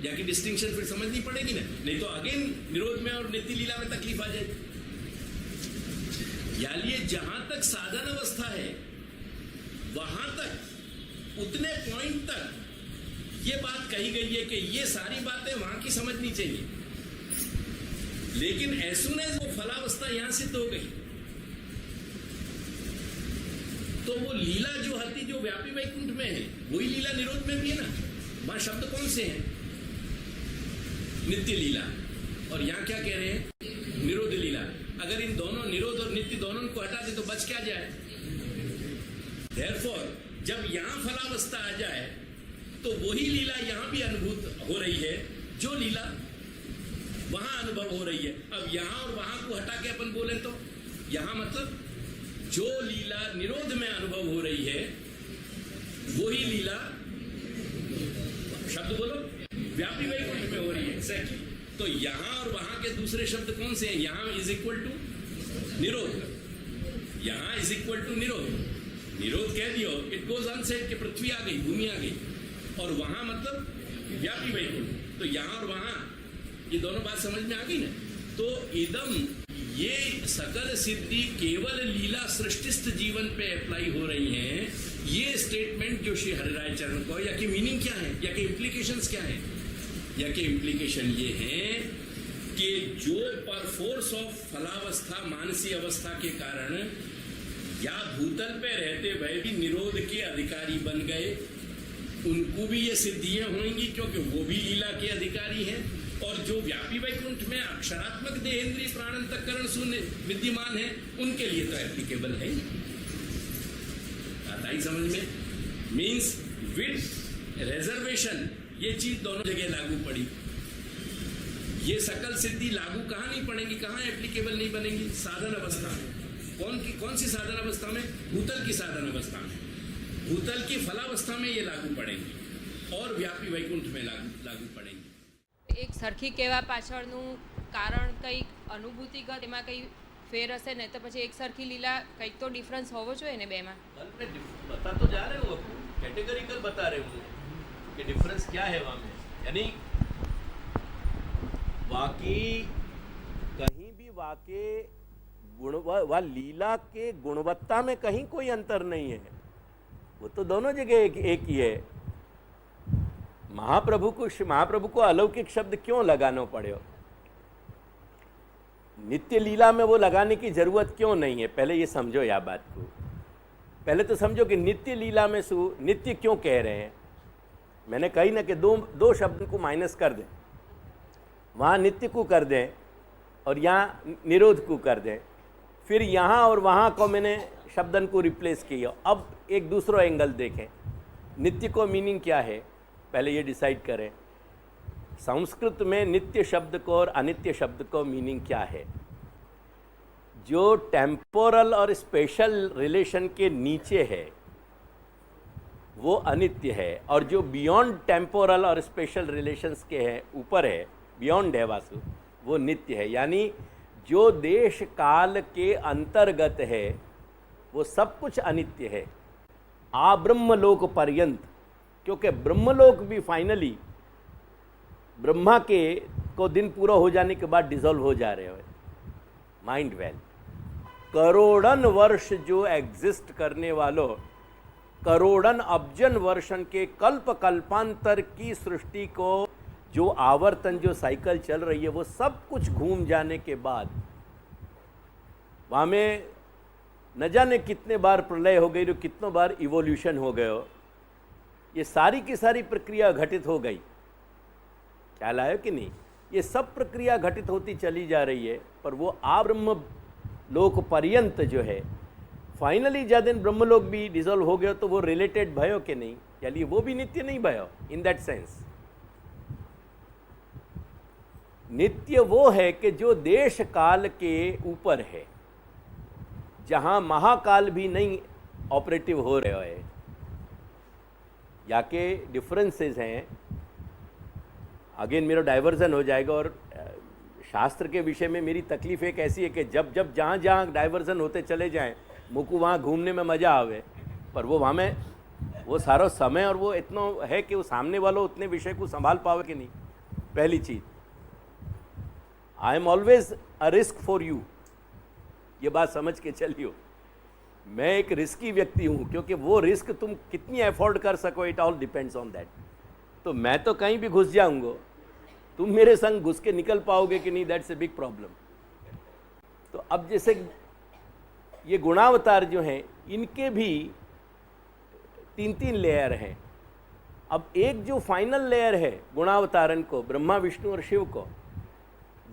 जाके डिस्टिंक्शन फिर समझनी पड़ेगी ना, नहीं तो अगेन निरोध में और नित्य लीला में तकलीफ आ जाएगी। यानी जहां तक साधन अवस्था है वहां तक उतने पॉइंट तक ये बात कही गई है कि ये सारी बातें वहां की समझनी चाहिए, लेकिन एज सून एज वो फलावस्था यहां सिद्ध हो गई तो वो लीला जो हती जो व्यापी वैकुंठ में है वही लीला निरोध में भी है ना। वहां शब्द कौन से हैं? नित्य लीला, और यहां क्या कह रहे हैं? निरोध लीला। अगर इन दोनों निरोध और नित्य दोनों को हटा दे तो बच क्या जाए? Therefore, जब यहां फलावस्था आ जाए तो वही लीला यहां भी अनुभूत हो रही है जो लीला वहां अनुभव हो रही है। अब यहां और वहां को हटा के अपन बोले तो यहां मतलब जो लीला निरोध में अनुभव हो रही है वही लीला, शब्द बोलो, व्यापी वैकुंठ में हो रही है। एक्जैक्टली। तो यहां और वहां के दूसरे शब्द कौन से हैं? यहां इज इक्वल टू निरोध, यहां इज इक्वल टू निरोध। निरोध कह दियो, इट गोज अनसेड कि पृथ्वी आ गई, भूमि आ गई, और वहां मतलब व्यापी वैकुंठ। तो यहां और वहां ये दोनों बात समझ में आ गई ना। तो इदम ये सकल सिद्धि केवल लीला सृष्टिस्थ जीवन पे अप्लाई हो रही हैं। ये स्टेटमेंट जो श्री हरिराय चरण को, या की मीनिंग क्या है, या के इम्प्लीकेशंस क्या है? या के इम्प्लीकेशन ये हैं कि जो पर फोर्स ऑफ फलावस्था मानसी अवस्था के कारण या भूतल पे रहते हुए भी निरोध के अधिकारी बन गए, उनको भी ये सिद्धियां होंगी क्योंकि वो भी लीला के अधिकारी हैं। और जो व्यापी वैकुंठ में अक्षरात्मक देहेंद्रीय प्राणांतकरण शून्य विद्यमान है उनके लिए तो एप्लीकेबल है। आता ही समझ में? मीन्स विद रिजर्वेशन ये चीज दोनों जगह लागू पड़ी। ये सकल सिद्धि लागू कहां नहीं पड़ेंगी, कहां एप्लीकेबल नहीं बनेंगी? साधन अवस्था में। कौन सी साधन अवस्था में? भूतल की साधन अवस्था में। भूतल की फलावस्था में ये लागू पड़ेंगी और व्यापी वैकुंठ में लागू पड़ेंगी। एक सरखी कहेवा पाछळનું कारण કંઈક અનુભૂતિગત એમાં કંઈ ફેર હશે ને, તો પછી એક સરખી લીલા કંઈક તો ડિફરન્સ હોવો જોઈએ ને બેમાં। बता तो जा रहे हो, कैटेगरिकल बता रहे हो कि डिफरेंस क्या है वहां में। यानी वाकई कहीं भी वाकई व लीला के गुणवत्ता में कहीं कोई अंतर नहीं है, वो तो दोनों जगह एक ही है। महाप्रभु को अलौकिक शब्द क्यों लगाना पड़े? नित्य लीला में वो लगाने की जरूरत क्यों नहीं है? पहले ये समझो या बात को। पहले तो समझो कि नित्य लीला में नित्य क्यों कह रहे हैं। मैंने कही ना कि दो शब्द को माइनस कर दें, वहाँ नित्य को कर दें और यहाँ निरोध को कर दें, फिर यहाँ और वहाँ को मैंने शब्दन को रिप्लेस किया। अब एक दूसरा एंगल देखें, नित्य को मीनिंग क्या है पहले ये डिसाइड करें। संस्कृत में नित्य शब्द को और अनित्य शब्द को मीनिंग क्या है? जो टेम्पोरल और स्पेशल रिलेशन के नीचे है वो अनित्य है, और जो बियॉन्ड टेम्पोरल और स्पेशल रिलेशंस के है ऊपर है, बियॉन्ड है वासु, वो नित्य है। यानी जो देश काल के अंतर्गत है वो सब कुछ अनित्य है, आ ब्रह्मलोक पर्यंत। क्योंकि ब्रह्मलोक भी फाइनली ब्रह्मा के को दिन पूरा हो जाने के बाद डिसॉल्व हो जा रहे हैं। माइंड वेल, करोड़न वर्ष जो एग्जिस्ट करने वालों, करोड़न अब्जन वर्षन के कल्प कल्पांतर की सृष्टि को जो आवर्तन जो साइकिल चल रही है वो सब कुछ घूम जाने के बाद वहाँ में न जाने कितने बार प्रलय हो गई, कितनों बार इवोल्यूशन हो गए हो, ये सारी की सारी प्रक्रिया घटित हो गई। ख्याल आया कि नहीं? ये सब प्रक्रिया घटित होती चली जा रही है, पर वो ब्रह्म लोक पर्यंत जो है फाइनली जब दिन ब्रह्मलोक भी डिसॉल्व हो गया तो वो रिलेटेड भयो कि नहीं? यानी वो भी नित्य नहीं भयो इन दैट सेंस। नित्य वो है कि जो देश काल के ऊपर है, जहाँ महाकाल भी नहीं ऑपरेटिव हो रहे है। या के डिफरेंसेस हैं। अगेन मेरा डाइवर्जन हो जाएगा, और शास्त्र के विषय में मेरी तकलीफ एक ऐसी है कि जब जहाँ जहाँ डाइवर्जन होते चले जाएं, मुझको वहाँ घूमने में मज़ा आवे, पर वो वहाँ में वो सारा समय और वो इतना है कि वो सामने वालों उतने विषय को संभाल पावे कि नहीं। पहली चीज, I am always a risk for you, ये बात समझ के चलियो। मैं एक रिस्की व्यक्ति हूं, क्योंकि वो रिस्क तुम कितनी अफोर्ड कर सको, it all depends on that. तो मैं तो कहीं भी घुस जाऊंगा, तुम मेरे संग घुस के निकल पाओगे कि नहीं, दैट्स ए बिग प्रॉब्लम। तो अब जैसे ये गुणावतार जो हैं, इनके भी 3 लेयर हैं। अब एक जो फाइनल लेयर है गुणावतारण को, ब्रह्मा विष्णु और शिव को,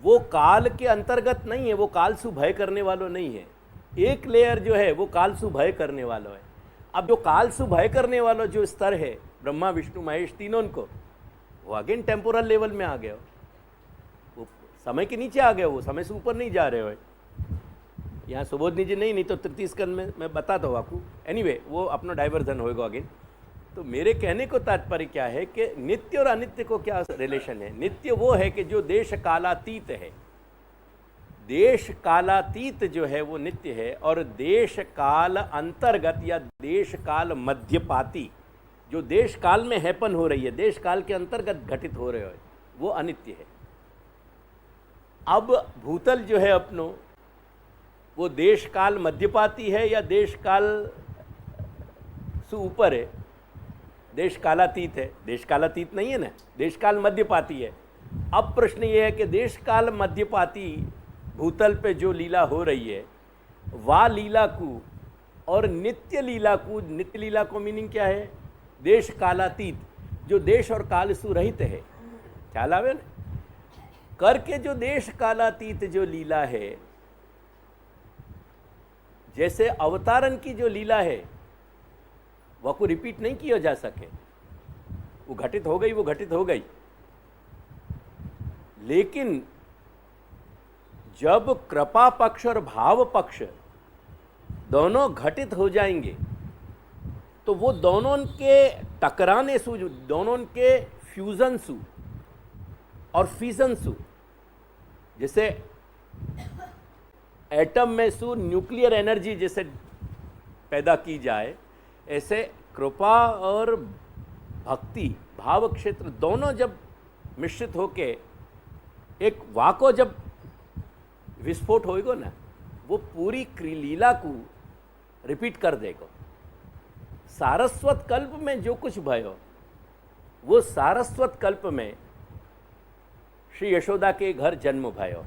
वो काल के अंतर्गत नहीं है, वो काल सु भय करने वालों नहीं है। एक लेयर जो है वो काल सु भय करने वालों है। अब जो काल सु भय करने वालों जो स्तर है ब्रह्मा विष्णु महेश तीनों को, वो अगेन टेम्पोरल लेवल में आ गए हो, वो समय के नीचे आ गए, वो समय से ऊपर नहीं जा रहे हो। यहाँ सुबोधनी जी नहीं तो तृतीय स्कंद में मैं बताता हूँ आपको। एनीवे वो अपना डाइवर्जन होएगा अगेन। तो मेरे कहने को तात्पर्य क्या है कि नित्य और अनित्य को क्या रिलेशन है। नित्य वो है कि जो देश कालातीत है, देश कालातीत जो है वो नित्य है, और देश काल अंतर्गत या देश काल मध्यपाती, जो देश काल में हैपन हो रही है, देश काल के अंतर्गत घटित हो रहे हो, वो अनित्य है। अब भूतल जो है अपनो, वो देश काल मध्यपाती है या देश काल से ऊपर है, देश कालातीत है। देश कालातीत नहीं है ना, देश काल मध्यपाती है। अब प्रश्न ये है कि देश काल मध्यपाती भूतल पे जो लीला हो रही है, वा लीला को और नित्य लीला को, नित्य लीला को मीनिंग क्या है, देश कालातीत, जो देश और काल से रहित है। ख्याल आवे ना, करके जो देश कालातीत जो लीला है, जैसे अवतारण की जो लीला है वह को रिपीट नहीं किया जा सके, वो घटित हो गई, वो घटित हो गई। लेकिन जब कृपा पक्ष और भाव पक्ष दोनों घटित हो जाएंगे, तो वो दोनों के टकराने से, दोनों के फ्यूजन से और फिजन से, जैसे एटम में से न्यूक्लियर एनर्जी जैसे पैदा की जाए, ऐसे कृपा और भक्ति भाव क्षेत्र दोनों जब मिश्रित होके एक वाको जब विस्फोट होएगा ना, वो पूरी लीला को रिपीट कर देगा। सारस्वत कल्प में जो कुछ भयो, वो सारस्वत कल्प में श्री यशोदा के घर जन्म भयो।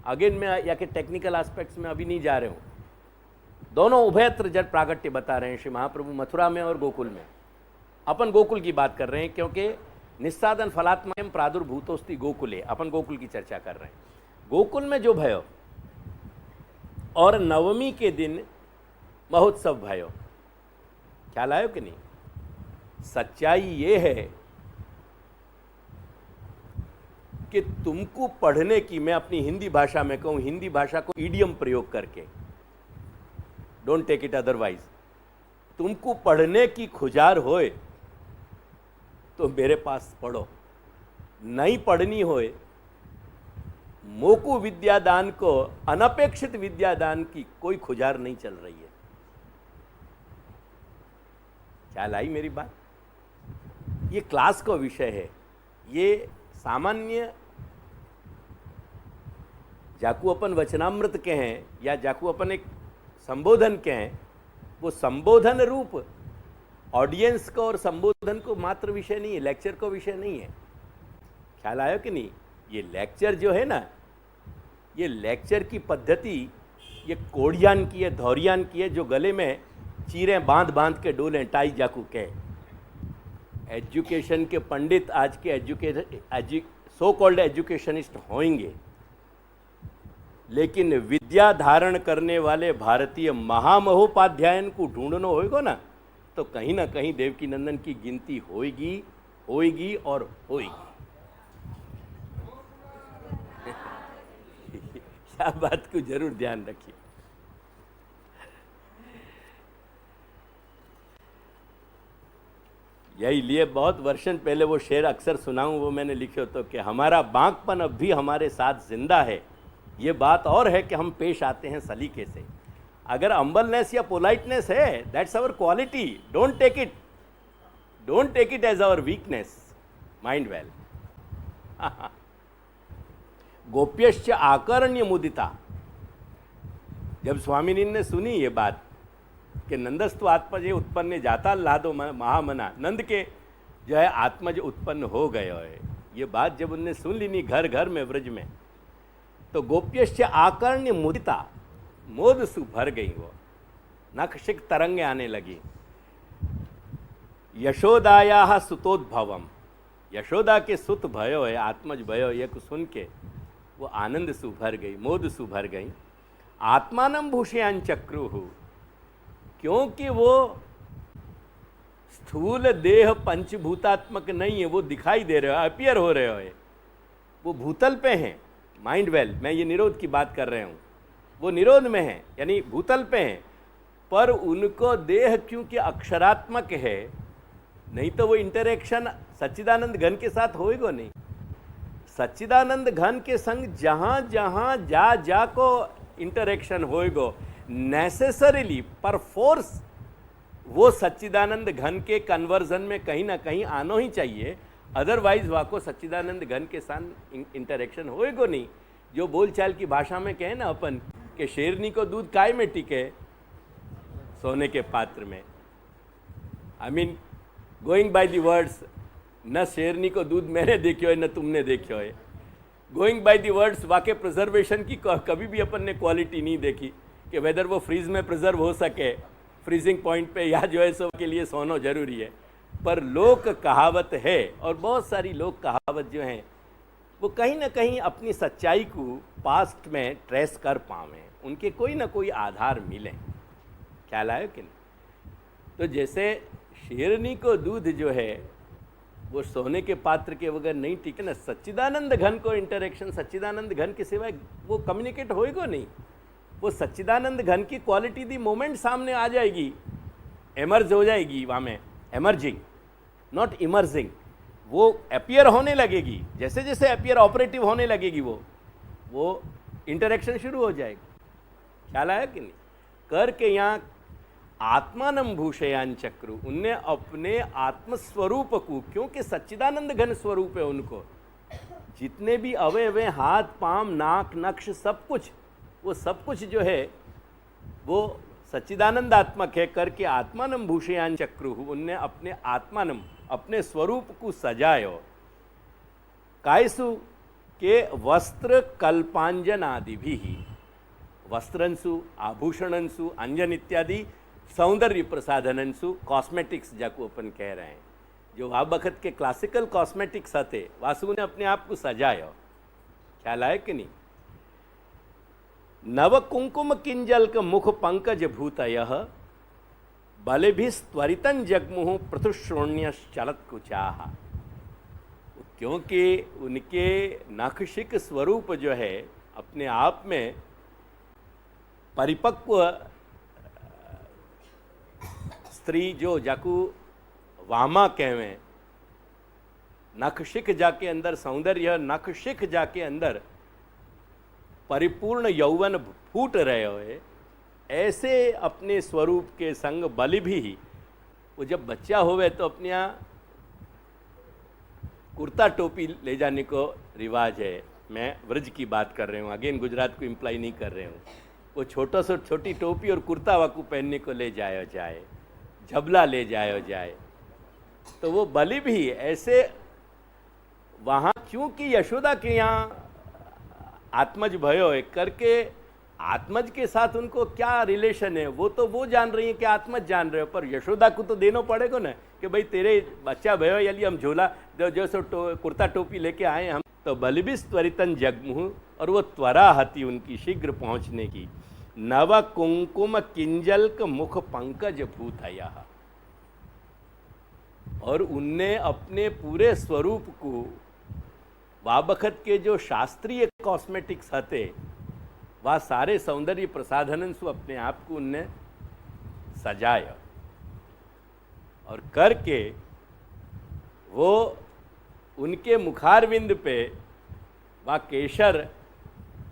अगेन मैं या के टेक्निकल एस्पेक्ट्स में अभी नहीं जा रहे हूँ, दोनों उभयत्र जड़ प्रागट्य बता रहे हैं श्री महाप्रभु मथुरा में और गोकुल में। अपन गोकुल की बात कर रहे हैं, क्योंकि निस्सादन फलात्मयम प्रादुर्भूतोस्ति गोकुले, अपन गोकुल की चर्चा कर रहे हैं। गोकुल में जो भयो और नवमी के दिन महोत्सव भयो, ख्याल आयो कि नहीं। सच्चाई ये है कि तुमको पढ़ने की, मैं अपनी हिंदी भाषा में कहूँ, हिंदी भाषा को ईडियम प्रयोग करके, डोंट टेक इट अदरवाइज, तुमको पढ़ने की खुजार होए तो मेरे पास पढ़ो, नहीं पढ़नी होए मोकू विद्यादान को, अनपेक्षित विद्यादान की कोई खुजार नहीं चल रही है। ख्याल आई मेरी बात। ये क्लास का विषय है, ये सामान्य जाकू अपन वचनामृत के हैं या जाकू अपन एक संबोधन के हैं, वो संबोधन रूप ऑडियंस को और संबोधन को मात्र विषय नहीं है, लेक्चर को विषय नहीं है। ख्याल आयो कि नहीं। ये लेक्चर जो है ना, ये लेक्चर की पद्धति ये कोढ़ियान की है, धौरियान की है, जो गले में चीरें बांध बांध के डोलें, टाई जाकू के। एजुकेशन के पंडित आज के सो कॉल्ड एजुकेशनिस्ट होंगे, लेकिन विद्या धारण करने वाले भारतीय महामहोपाध्यायन को ढूंढना होगा ना, तो कहीं ना कहीं देवकी नंदन की गिनती होएगी, होएगी और होएगी। यह बात को जरूर ध्यान रखिए। यही लिए बहुत वर्षन पहले वो शेर अक्सर सुनाऊं, वो मैंने लिखे तो कि हमारा बांकपन अब भी हमारे साथ जिंदा है, ये बात और है कि हम पेश आते हैं सलीके से। अगर अम्बलनेस या पोलाइटनेस है, that's our quality, don't take it don't take it as our weakness, mind well. गोप्यश्च आकर्ण्य मुदिता, जब स्वामिनी ने सुनी ये बात कि नंदस्तु आत्मज उत्पन्न जाता लादो महामना, नंद के जो है आत्मज उत्पन्न हो गए है, ये बात जब उनने सुन ली नहीं घर घर में व्रज में, तो गोप्यश्च आकर्ण्य मुदिता, मोद सु भर गई, वो नखशिक तरंगे आने लगी। यशोदाया सुतोद्भवम, यशोदा के सुत भयो है, आत्मज भयो, ये सुन के वो आनंद सु भर गई, मोद सु भर गई। आत्मानम भूषयान चक्रुहु, क्योंकि वो स्थूल देह पंचभूतात्मक नहीं है, वो दिखाई दे रहे हो, अपियर हो रहे हो, वो भूतल पे हैं, माइंड वेल, मैं ये निरोध की बात कर रहा हूँ, वो निरोध में है यानी भूतल पे हैं, पर उनको देह क्योंकि अक्षरात्मक है, नहीं तो वो इंटरेक्शन सच्चिदानंद घन के साथ होएगा नहीं। सच्चिदानंद घन के संग जहाँ जहाँ जा जा को इंटरेक्शन होएगा, नेसेसरीली पर फोर्स वो सच्चिदानंद घन के कन्वर्जन में कहीं ना कहीं आना ही चाहिए, अदरवाइज वहाँ को सच्चिदानंद घन के साथ इंटरेक्शन होएगा नहीं। जो बोलचाल की भाषा में कहे ना अपन कि शेरनी को दूध काय में टिके, सोने के पात्र में। I mean going by the words, न शेरनी को दूध मैंने देखियो है न तुमने देखियो है। गोइंग बाय द वर्ड्स, वाके प्रिजर्वेशन की कभी भी अपन ने क्वालिटी नहीं देखी कि वेदर वो फ्रीज में प्रिजर्व हो सके, फ्रीजिंग पॉइंट पे, या जो है सो के लिए सोना जरूरी है। पर लोक कहावत है, और बहुत सारी लोक कहावत जो हैं वो कहीं ना कहीं अपनी सच्चाई को पास्ट में ट्रेस कर पावें, उनके कोई ना कोई आधार मिले। ख्याल आयो कि नहीं? तो जैसे शेरनी को दूध जो है वो सोने के पात्र के बगैर नहीं टिके ना, सच्चिदानंद घन को इंटरेक्शन सच्चिदानंद घन के सिवाय वो कम्युनिकेट होएगा नहीं। वो सच्चिदानंद घन की क्वालिटी दी मोमेंट सामने आ जाएगी, एमर्ज हो जाएगी वहाँ में, एमर्जिंग नॉट इमर्जिंग, वो अपियर होने लगेगी। जैसे जैसे अपियर ऑपरेटिव होने लगेगी वो इंटरेक्शन शुरू हो जाएगी। ख्याल आया कि नहीं? करके यहाँ आत्मानम भूषयान चक्रु, उनने अपने आत्मस्वरूप को, क्योंकि सच्चिदानंद घन स्वरूप है उनको, जितने भी अवयव हैं, हाथ पांव नाक नक्श सब कुछ, वो सब कुछ जो है वो सच्चिदानंदात्मक है। करके आत्मानम भूषयान चक्रु, उनने अपने आत्मानम अपने स्वरूप को सजायो। कायसु के वस्त्र कल्पांजन आदि भी ही, वस्त्रंसु आभूषणंसु अंजन इत्यादि सौंदर्य प्रसाधनंसु, कॉस्मेटिक्स जाको अपन कह रहे हैं, जो आ वक्त के क्लासिकल कॉस्मेटिक्स थे, वासु ने अपने आप को सजायो। ख्याल आया कि नहीं? नव कुंकुम किंजल मुख पंकज भूतयः, बले भी त्वरितन जगमुह पृथुश्रोण्य चलत कुचाह, क्योंकि उनके नखशिक स्वरूप जो है अपने आप में परिपक्व स्त्री जो जाकू वामा कहवें, नखशिख जाके अंदर सौंदर्य, नखशिख जाके अंदर परिपूर्ण यौवन फूट रहे हुए, ऐसे अपने स्वरूप के संग बलि भी, वो जब बच्चा होवे तो अपने यहाँ कुर्ता टोपी ले जाने को रिवाज है। मैं व्रज की बात कर रहा हूँ, अगेन गुजरात को इम्प्लाई नहीं कर रहे हूँ। वो छोटा सा छोटी टोपी और कुर्ता वाकू पहनने को ले जाया जाए, झबला ले जाया जाए, तो वो बलि भी ऐसे वहाँ, क्योंकि यशोदा के यहाँ आत्मज भयो है, करके आत्मज के साथ उनको क्या रिलेशन है वो तो वो जान रही है कि आत्मज जान रहे हो, पर यशोदा को तो देना पड़ेगा ना कि भाई तेरे बच्चा भयो, यानी हम झोला जो सो कुर्ता टोपी लेके आए हम। तो बलिबिस त्वरितन जगमुह, और वो त्वरा हती उनकी शीघ्र पहुँचने की। नव कुंकुम किंजल्क मुख पंकज भूतया, और उनने अपने पूरे स्वरूप को वाबखत के जो शास्त्रीय कॉस्मेटिक्स थे वह सारे सौंदर्य प्रसाधन से अपने आप को उनने सजाया, और करके वो उनके मुखारविंद पे वह केशर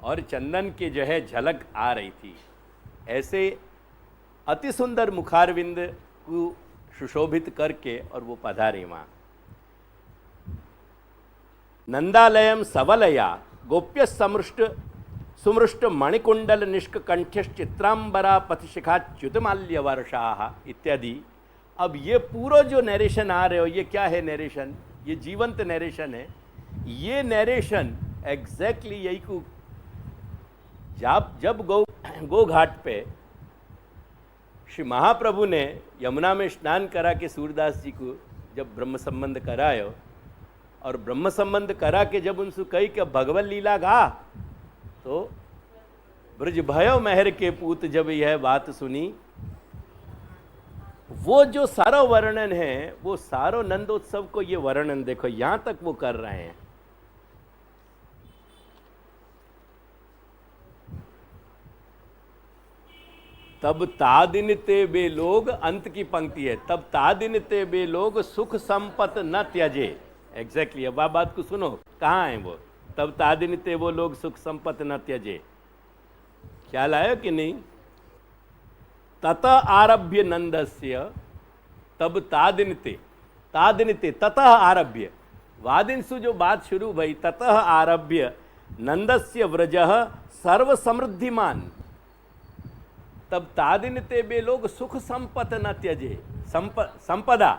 और चंदन के जो है झलक आ रही थी। ऐसे अति सुंदर मुखारविंद को सुशोभित करके और वो पधारे वहाँ। नंदालयम सवलया गोप्य समृष्ट सुमृष्ट मणिकुंडल निष्क कंठ्यश्चित्रांबरा पथशिखाच्युतमाल्य वर्षा इत्यादि। अब ये पूरा जो नरेशन आ रहे हो, ये क्या है नरेशन? ये जीवंत नरेशन है। ये नरेशन एग्जैक्टली यही को जब गो घाट पे श्री महाप्रभु ने यमुना में स्नान करा के सूरदास जी को जब ब्रह्म संबंध करायो, और ब्रह्म संबंध करा के जब उनसे कही कि भगवत लीला गा, तो ब्रज भयो महर के पूत जब यह बात सुनी, वो जो सारा वर्णन है, वो सारो नंदोत्सव को ये वर्णन देखो यहां तक वो कर रहे हैं। तब तादिन ते बे लोग, अंत की पंक्ति है, तब तादिन ते बे लोग सुख संपत न त्यजे। एग्जैक्टली अब आप बात को सुनो, कहाँ है वो? तब तादिन ते वो लोग सुख संपत न त्यजे। ख्याल आयो कि नहीं? तत आरभ्य नंदस्य, तब तादिनते ततः आरभ्य, वादिंसु जो बात शुरू भई, ततः आरभ्य नंदस्य व्रजः सर्व समृद्धिमान। तब तादिनते बे लोग सुख संपत न त्यजे, संपदा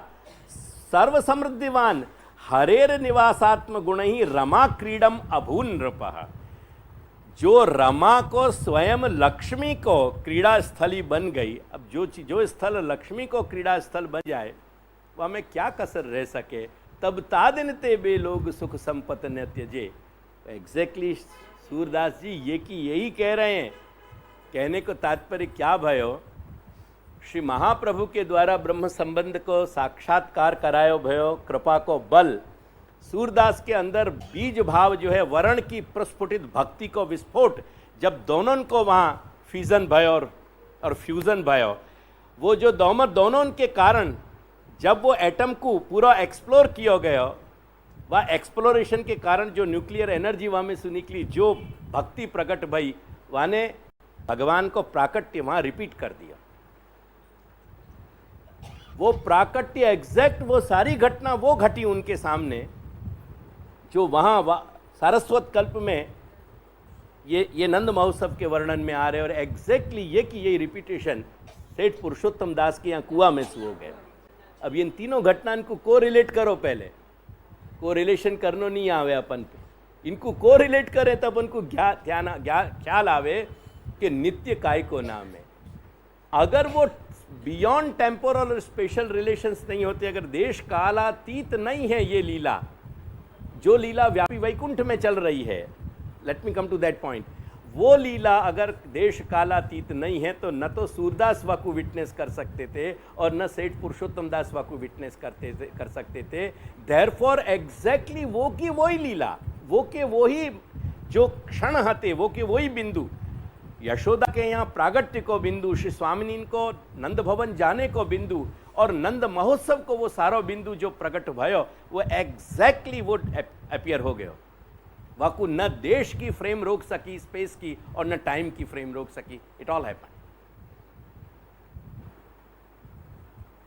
सर्व समृद्धिवान हरेर निवासात्म गुण ही रमा क्रीडम अभून नृपः। जो रमा को स्वयं लक्ष्मी को क्रीड़ा स्थली बन गई, अब जो स्थल लक्ष्मी को क्रीड़ा स्थल बन जाए, वह में क्या कसर रह सके? तब तादिन ते बे लोग सुख संपत न त्यजे। एग्जैक्टली सूरदास जी ये की यही कह रहे हैं। कहने को तात्पर्य क्या भयो? श्री महाप्रभु के द्वारा ब्रह्म संबंध को साक्षात्कार करायो भयो, कृपा को बल सूरदास के अंदर बीज भाव जो है वर्ण की प्रस्फुटित भक्ति को विस्फोट, जब दोनों को वहाँ फ्यूजन भयो और फ्यूजन भयो, वो जो दोनों के कारण जब वो एटम को पूरा एक्सप्लोर किया गया, वह एक्सप्लोरेशन के कारण जो न्यूक्लियर एनर्जी वहाँ में से निकली, जो भक्ति प्रकट भई, वहाँ ने भगवान को प्राकट्य वहाँ रिपीट कर दिया। वो प्राकट्य एग्जैक्ट वो सारी घटना वो घटी उनके सामने जो वहाँ सारस्वत कल्प में ये नंद महोत्सव के वर्णन में आ रहे, और एग्जैक्टली ये की यही रिपीटेशन सेठ पुरुषोत्तम दास के यहाँ कुआ में से हो गए। अब इन तीनों घटना इनको को रिलेट करो, पहले को रिलेशन करनो नहीं आवे अपन पे, इनको को रिलेट करें तब उनको ख्याल आवे कि नित्य काय को नाम है। अगर वो बियॉन्ड टेम्पोरल और स्पेशल रिलेशंस नहीं होते, अगर देश कालातीत नहीं है ये लीला, जो लीला व्यापी वैकुंठ में चल रही है, let me come to that point, वो लीला अगर देश कालातीत नहीं है तो न तो सूरदास वाकु विटनेस कर सकते थे और न सेठ पुरुषोत्तम दास वाकु विटनेस कर सकते थे। देयरफॉर एग्जैक्टली वो की वही लीला, वो के वही जो क्षण हते, वो के वही बिंदु, यशोदा के यहाँ प्रागट्य को बिंदु, श्री स्वामिनी को नंद भवन जाने को बिंदु, और नंद महोत्सव को वो सारो बिंदु जो प्रकट भयो, वो एग्जैक्टली वो अपीयर हो गयो। वाकु न देश की फ्रेम रोक सकी, स्पेस की, और न टाइम की फ्रेम रोक सकी। इट ऑल हैपन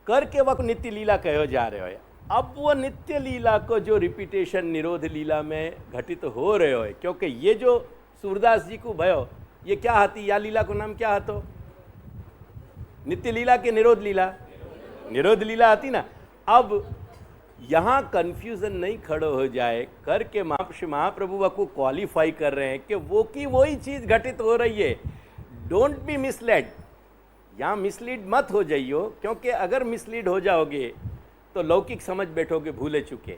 करके वाकु नित्य लीला कहो जा रहे हो। अब वो नित्य लीला को जो रिपीटेशन निरोध लीला में घटित हो रहे हो, क्योंकि ये जो सूरदास जी को भयो, ये क्या हती, या लीला को नाम क्या हतो? नित्य लीला के निरोध लीला? निरोध लीला आती ना। अब यहाँ कंफ्यूजन नहीं खड़ो हो जाए करके महाप्रभु को क्वालिफाई कर रहे हैं कि वो की वही चीज घटित हो रही है। डोंट बी मिसलेड, यहाँ मिसलीड मत हो जाइयो, क्योंकि अगर मिसलीड हो जाओगे तो लौकिक समझ बैठोगे भूले चुके,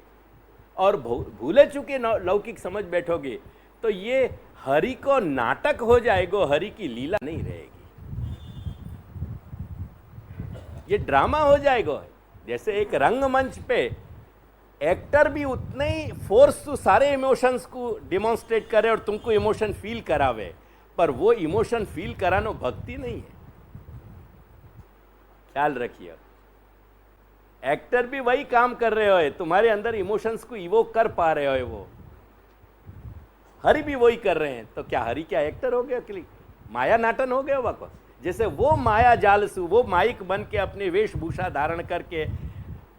और भूले चुके लौकिक समझ बैठोगे तो ये हरि को नाटक हो जाएगा, हरि की लीला नहीं रहेगी, ये ड्रामा हो जाएगा। जैसे एक रंगमंच पे एक्टर भी उतने ही फोर्स टू सारे इमोशंस को डिमॉन्स्ट्रेट करे और तुमको इमोशन फील करावे, पर वो इमोशन फील करानो भक्ति नहीं है। ख्याल रखिए, एक्टर भी वही काम कर रहे हो, तुम्हारे अंदर इमोशंस को इवोक कर पा रहे हो, वो हरि भी वही कर रहे हैं। तो क्या हरि क्या एक्टर हो गया? माया नाटन हो गया वाको। जैसे वो माया जाल सु, वो माइक बन के अपने वेशभूषा धारण करके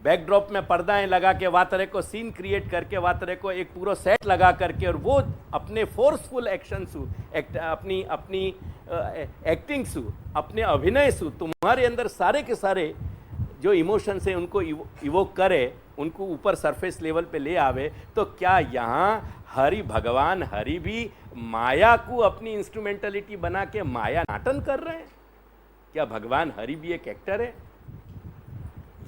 बैकड्रॉप में पर्दाएं लगा के वातरे को सीन क्रिएट करके वातरे को एक पूरा सेट लगा करके और वो अपने फोर्सफुल एक्शन सु अपनी अपनी एक्टिंग सु अपने अभिनय सु तुम्हारे अंदर सारे के सारे जो इमोशंस है उनको इवोक करे, उनको ऊपर सरफेस लेवल पे ले आवे, तो क्या यहाँ हरि भगवान हरि भी माया को अपनी इंस्ट्रूमेंटलिटी बना के माया नाटन कर रहे हैं? क्या भगवान हरि भी एक एक्टर है?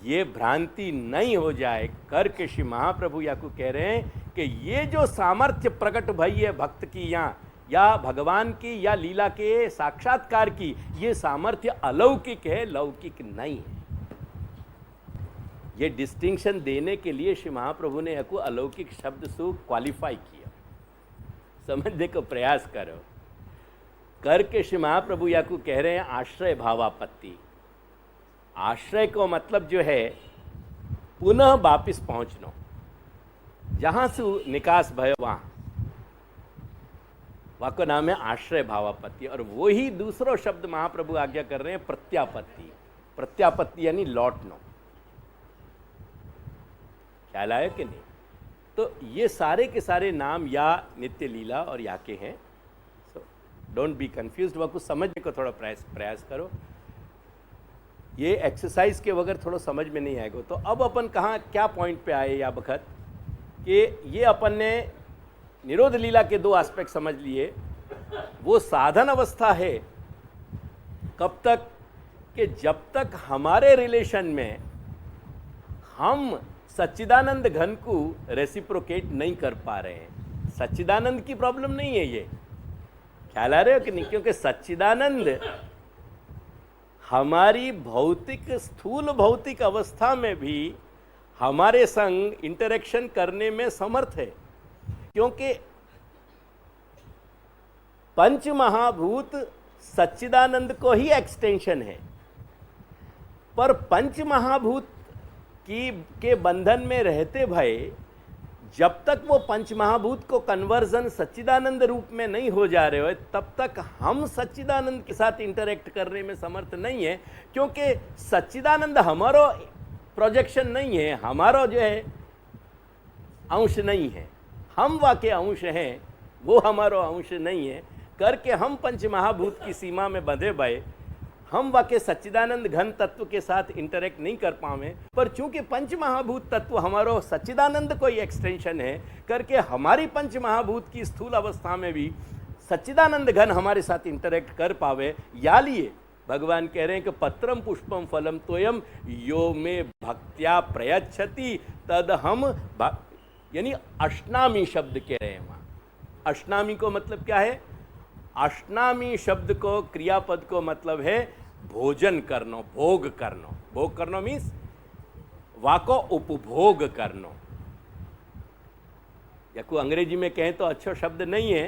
ये भ्रांति नहीं हो जाए करके श्री महाप्रभु याकू कह रहे हैं कि ये जो सामर्थ्य प्रकट भई है भक्त की यहाँ या भगवान की या लीला के साक्षात्कार की, ये सामर्थ्य अलौकिक है, लौकिक नहीं है। ये डिस्टिंक्शन देने के लिए श्री महाप्रभु ने याकू अलौकिक शब्द से क्वालिफाई किया। समझने को प्रयास करो करके श्री महाप्रभु याकू कह रहे हैं आश्रय भावापत्ति। आश्रय को मतलब जो है पुनः वापिस पहुंचना, जहां से निकास भय वहां को नाम है आश्रय भावापत्ति। और वही दूसरा शब्द महाप्रभु आज्ञा कर रहे हैं प्रत्यापत्ति। प्रत्यापत्ति यानी लौटना। ख्याल आया कि नहीं? तो ये सारे के सारे नाम या नित्य लीला और या के हैं। सो डोंट बी कंफ्यूज्ड, वह कुछ समझने को थोड़ा प्रयास करो। ये एक्सरसाइज के बगैर थोड़ा समझ में नहीं आएगा। तो अब अपन कहाँ क्या पॉइंट पे आए या बखत कि ये अपन ने निरोध लीला के दो एस्पेक्ट समझ लिए। वो साधन अवस्था है कब तक कि जब तक हमारे रिलेशन में हम सच्चिदानंद घन को रेसिप्रोकेट नहीं कर पा रहे हैं। सच्चिदानंद की प्रॉब्लम नहीं है ये, ख्याल आ रहे हो कि नहीं? क्योंकि सच्चिदानंद हमारी भौतिक स्थूल भौतिक अवस्था में भी हमारे संग इंटरेक्शन करने में समर्थ है, क्योंकि पंच महाभूत सच्चिदानंद को ही एक्सटेंशन है। पर पंच महाभूत के बंधन में रहते भय जब तक वो पंच महाभूत को कन्वर्जन सच्चिदानंद रूप में नहीं हो जा रहे हो, तब तक हम सच्चिदानंद के साथ इंटरेक्ट करने में समर्थ नहीं है। क्योंकि सच्चिदानंद हमारो प्रोजेक्शन नहीं है, हमारो जो है अंश नहीं है। हम वाके अंश हैं, वो हमारो अंश नहीं है करके हम पंच महाभूत की सीमा में बंधे भय हम वाके सच्चिदानंद घन तत्व के साथ इंटरेक्ट नहीं कर पावे। पर चूंकि पंच महाभूत तत्व हमारो सच्चिदानंद कोई एक्सटेंशन है करके हमारी पंच महाभूत की स्थूल अवस्था में भी सच्चिदानंद घन हमारे साथ इंटरेक्ट कर पावे। या लिए भगवान कह रहे हैं कि पत्रम पुष्पम फलम तोयम यो में भक्त्या प्रयच्छति तद हम यानी अष्टामी शब्द कह रहे हैं वहाँ। अष्टामी को मतलब क्या है? अष्टामी शब्द को क्रियापद को मतलब है भोजन करना, भोग करना। भोग करना मीन्स वाको उपभोग करना। या को अंग्रेजी में कहें तो अच्छा शब्द नहीं है,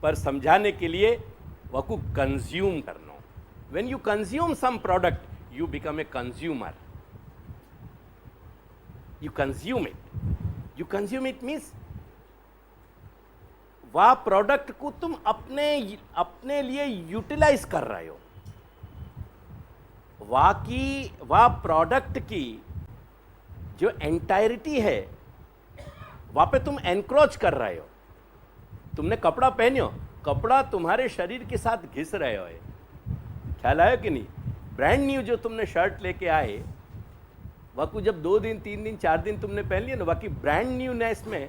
पर समझाने के लिए वाको कंज्यूम करना। When you consume some product you become a consumer. You consume it. You consume it means वह प्रोडक्ट को तुम अपने लिए यूटिलाइज कर रहे हो। वह प्रोडक्ट की जो एंटायरिटी है वहाँ पे तुम एनक्रोच कर रहे हो। तुमने कपड़ा पहने हो, कपड़ा तुम्हारे शरीर के साथ घिस रहे हो। ख्याल आया कि नहीं? ब्रांड न्यू जो तुमने शर्ट लेके आए वह को जब 2 दिन 3 दिन 4 दिन तुमने पहन लिया ना, बाकी ब्रांड न्यूनेस में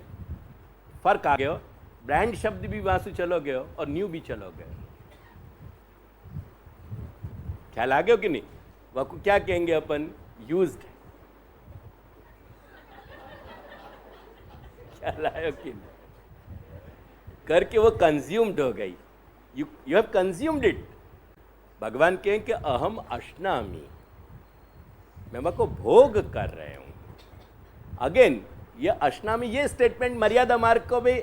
फर्क आ गया हो। ब्रांड शब्द भी वहां से चलो गए और न्यू भी चलो गए। ख्याल आ गया कि नहीं? वह को क्या कहेंगे अपन? यूज्ड। ख्याल आया कि नहीं? करके वो कंज्यूम्ड हो गई। You have consumed it. भगवान कहें कि अहम अश्नामी, मैं वह को भोग कर रहे हूं। अगेन ये अश्नामी, ये स्टेटमेंट मर्यादा मार्ग को भी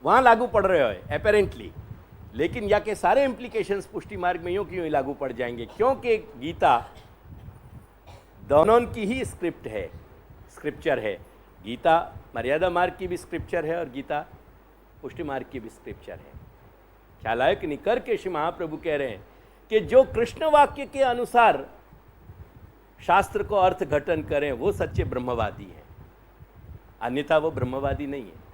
वहां लागू पड़ रहे हो अपेरेंटली, लेकिन या के सारे इंप्लीकेशंस पुष्टि मार्ग में यूं क्यों ही लागू पड़ जाएंगे? क्योंकि गीता दोनों की ही स्क्रिप्ट है, स्क्रिप्चर है। गीता मर्यादा मार्ग की भी स्क्रिप्चर है और गीता पुष्टि मार्ग की भी स्क्रिप्चर है। ख्याल आया कि नहीं? करके श्री महाप्रभु कह रहे हैं कि जो कृष्ण वाक्य के अनुसार शास्त्र को अर्थ घटन करें वो सच्चे ब्रह्मवादी हैं, अन्यथा वो ब्रह्मवादी नहीं है।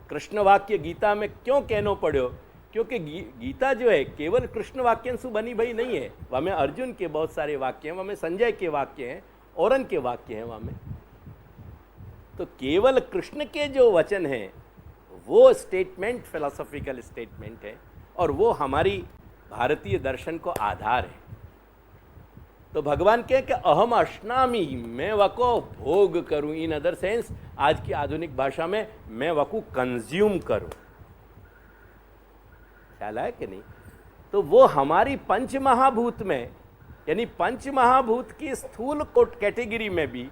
कृष्ण वाक्य गीता में क्यों कहनो पड़ो? क्योंकि गीता जो है केवल कृष्ण वाक्यांशु बनी भाई नहीं है, वहाँ में अर्जुन के बहुत सारे वाक्य हैं, वहाँ में संजय के वाक्य हैं, औरन के वाक्य हैं वहाँ में। तो केवल कृष्ण के जो वचन हैं वो स्टेटमेंट फिलोसॉफिकल स्टेटमेंट है और वो हमारी भारतीय दर्शन को आधार है। तो भगवान कहे कि अहम अश्नामी, मैं वको भोग करूं, इन अदर सेंस आज की आधुनिक भाषा में मैं वको कंज्यूम करूं। ख्याल है कि नहीं? तो वो हमारी पंच महाभूत में, यानी पंच महाभूत की स्थूल कोट कैटेगरी में भी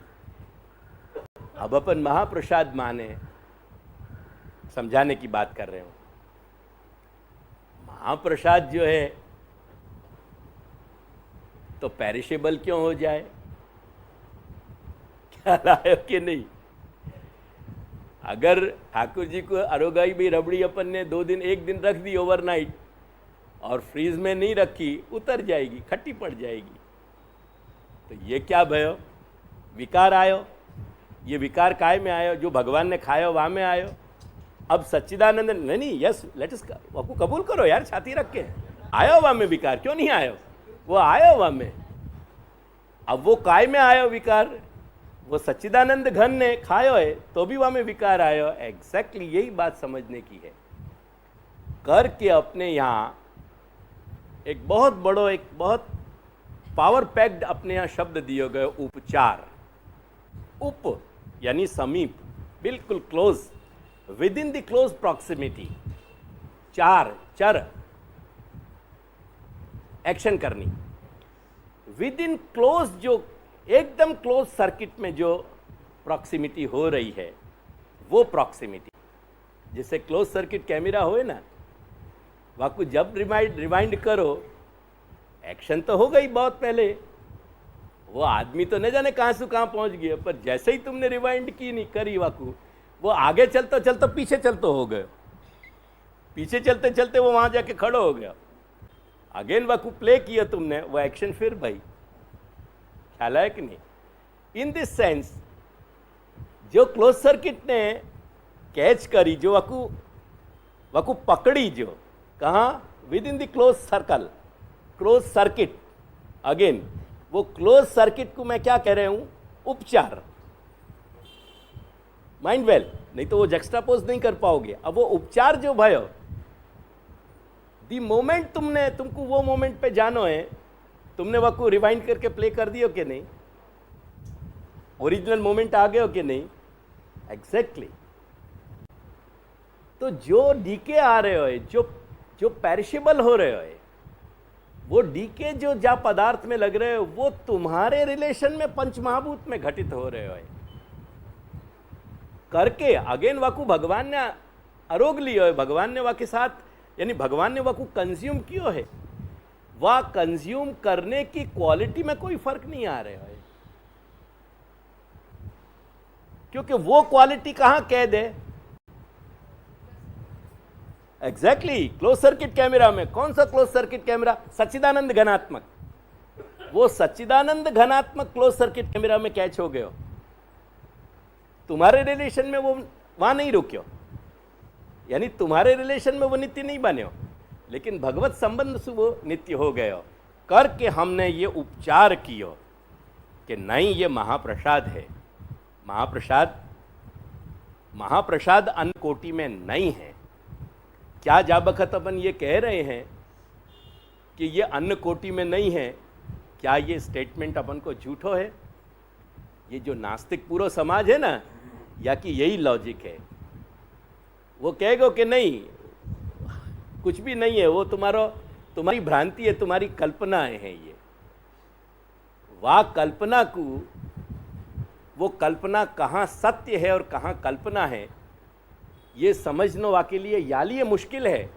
अब अपन महाप्रसाद माने, समझाने की बात कर रहे हो। महाप्रसाद जो है तो पेरिशेबल क्यों हो जाए? ख्याल आया कि नहीं? अगर ठाकुर जी को अरोगाई भी रबड़ी अपन ने 2 दिन 1 दिन रख दी ओवरनाइट और फ्रीज में नहीं रखी, उतर जाएगी, खट्टी पड़ जाएगी। तो ये क्या भयो? विकार आयो। ये विकार काय में आयो? जो भगवान ने खायो वहाँ में आयो। अब सच्चिदानंद नहीं, यस लेट अस, वो कबूल करो यार, छाती रख के आयो वहाँ में विकार, क्यों नहीं आयो? वो आयो वहाँ में। अब वो काय में आयो विकार? वो सच्चिदानंद घन ने खायो है तो भी वहाँ में विकार आयो। एग्जैक्टली यही बात समझने की है। करके अपने यहाँ एक बहुत पावर पैक्ड अपने यहाँ शब्द दिए गए, उपचार। उप यानी समीप, बिल्कुल close, with in the close proximity. चार, चर, एक्शन करनी, विद इन क्लोज, जो एकदम क्लोज सर्किट में जो प्रॉक्सिमिटी हो रही है वो प्रॉक्सिमिटी। जैसे क्लोज सर्किट कैमरा होए ना, वहाँ को जब रिवाइंड करो, एक्शन तो हो गई बहुत पहले, वो आदमी तो न जाने कहाँ से कहाँ पहुँच गया, पर जैसे ही तुमने रिवाइंड की नहीं करी वाकू, वो आगे चलते चलते पीछे चलते हो गए, पीछे चलते चलते वो वहाँ जाके खड़े हो गया। अगेन वाकू प्ले किया तुमने, वो एक्शन फिर भाई। ख्याल है कि नहीं? इन दिस सेंस जो क्लोज सर्किट ने कैच करी, जो वाकू पकड़ी, जो कहाँ, with in the close circle, close circuit. Again वो क्लोज सर्किट को मैं क्या कह रहा हूं? उपचार। माइंड वेल, नहीं तो वो जक्स्टापोज नहीं कर पाओगे। अब वो उपचार जो भयो, दी मोमेंट तुमको वो मोमेंट पे जानो है, तुमने वाकू रिवाइंड करके प्ले कर दियो कि नहीं? ओरिजिनल मोमेंट आ गए हो कि नहीं? एग्जैक्टली। तो जो डीके आ रहे हो, जो पेरिशेबल हो रहे हो, वो डीके जो जा पदार्थ में लग रहे हो, वो तुम्हारे रिलेशन में पंचमहाभूत में घटित हो रहे हो करके। अगेन वाकू भगवान ने आरोग लियो है, भगवान ने वाके साथ, यानी भगवान ने वाकू कंज्यूम कियो है। वह कंज्यूम करने की क्वालिटी में कोई फर्क नहीं आ रहा है, क्योंकि वो क्वालिटी कहां कैद है? एग्जैक्टली क्लोज सर्किट कैमरा में। कौन सा क्लोज सर्किट कैमरा? सच्चिदानंद घनात्मक। वो सच्चिदानंद घनात्मक क्लोज सर्किट कैमरा में कैच हो गए हो। तुम्हारे रिलेशन में वो वहां नहीं रुक्यो, यानी तुम्हारे रिलेशन में वो नित्य नहीं बने हो, लेकिन भगवत संबंध से वो नित्य हो गए हो। करके हमने ये उपचार कियो कि नहीं, ये महाप्रसाद है। महाप्रसाद अन्न कोटि में नहीं है। क्या जा बखत अपन ये कह रहे हैं कि ये अन्न कोटि में नहीं है, क्या ये स्टेटमेंट अपन को झूठो है? ये जो नास्तिक पूरा समाज है ना, या कि यही लॉजिक है? वो कहेगा कि नहीं, कुछ भी नहीं है, वो तुम्हारी भ्रांति है, तुम्हारी कल्पना है। ये वाह कल्पना को, वो कल्पना कहाँ सत्य है और कहाँ कल्पना है, ये समझना वाके लिए याली मुश्किल है,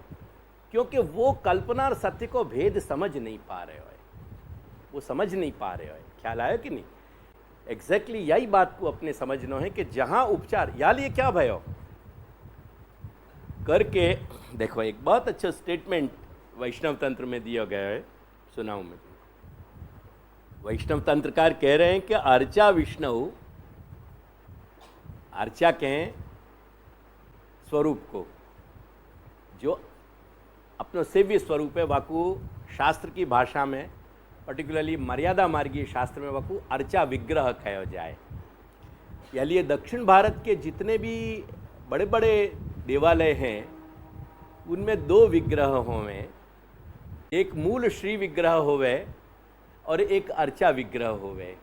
क्योंकि वो कल्पना और सत्य को भेद समझ नहीं पा रहे हो, वो समझ नहीं पा रहे हो। ख्याल आया कि नहीं? एग्जैक्टली यही बात को अपने समझना है कि जहां उपचार, याली क्या भयो करके। देखो एक बहुत अच्छा स्टेटमेंट वैष्णव तंत्र में दिया गया है सुनाऊं मैं तुमको। वैष्णव तंत्रकार कह रहे हैं कि अर्चा विष्णु, अर्चा कहें स्वरूप को, जो अपनो सेव्य स्वरूप है, वाकू शास्त्र की भाषा में पर्टिकुलरली मर्यादा मार्गीय शास्त्र में वाकू अर्चा विग्रह कहो जाए। यानी ये दक्षिण भारत के जितने भी बड़े बड़े देवालय हैं उनमें दो विग्रह होवे, एक मूल श्री विग्रह होवे और एक अर्चा विग्रह होवे।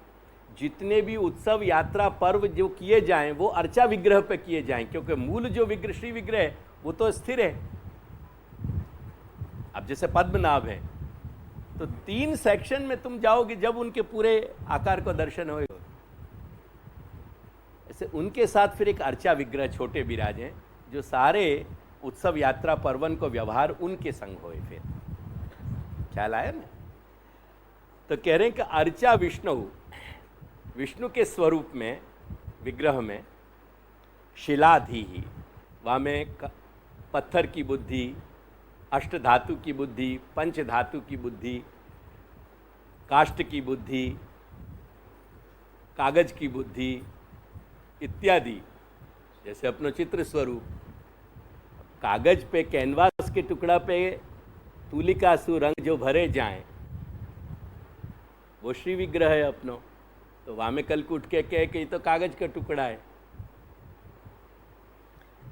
जितने भी उत्सव यात्रा पर्व जो किए जाएं वो अर्चा विग्रह पे किए जाएं, क्योंकि मूल जो विग्रह श्री विग्रह है वो तो स्थिर है। अब जैसे पद्मनाभ है तो 3 सेक्शन में तुम जाओगे जब उनके पूरे आकार को दर्शन होगा। ऐसे उनके साथ फिर एक अर्चा विग्रह छोटे विराजे जो सारे उत्सव यात्रा पर्वन को व्यवहार उनके संग होए। फिर ख्याल आया ना? तो कह रहे हैं कि अर्चा विष्णु, विष्णु के स्वरूप में विग्रह में शिलाधि ही, वहाँ में पत्थर की बुद्धि, अष्ट धातु की बुद्धि, पंच धातु की बुद्धि, काष्ठ की बुद्धि, कागज की बुद्धि इत्यादि। जैसे अपनो चित्र स्वरूप कागज पे, कैनवास के टुकड़ा पे तुलिका सु रंग जो भरे जाएं वो श्री विग्रह है अपनो। तो वहाँ में कल उठ के कहे कि ये तो कागज का टुकड़ा है।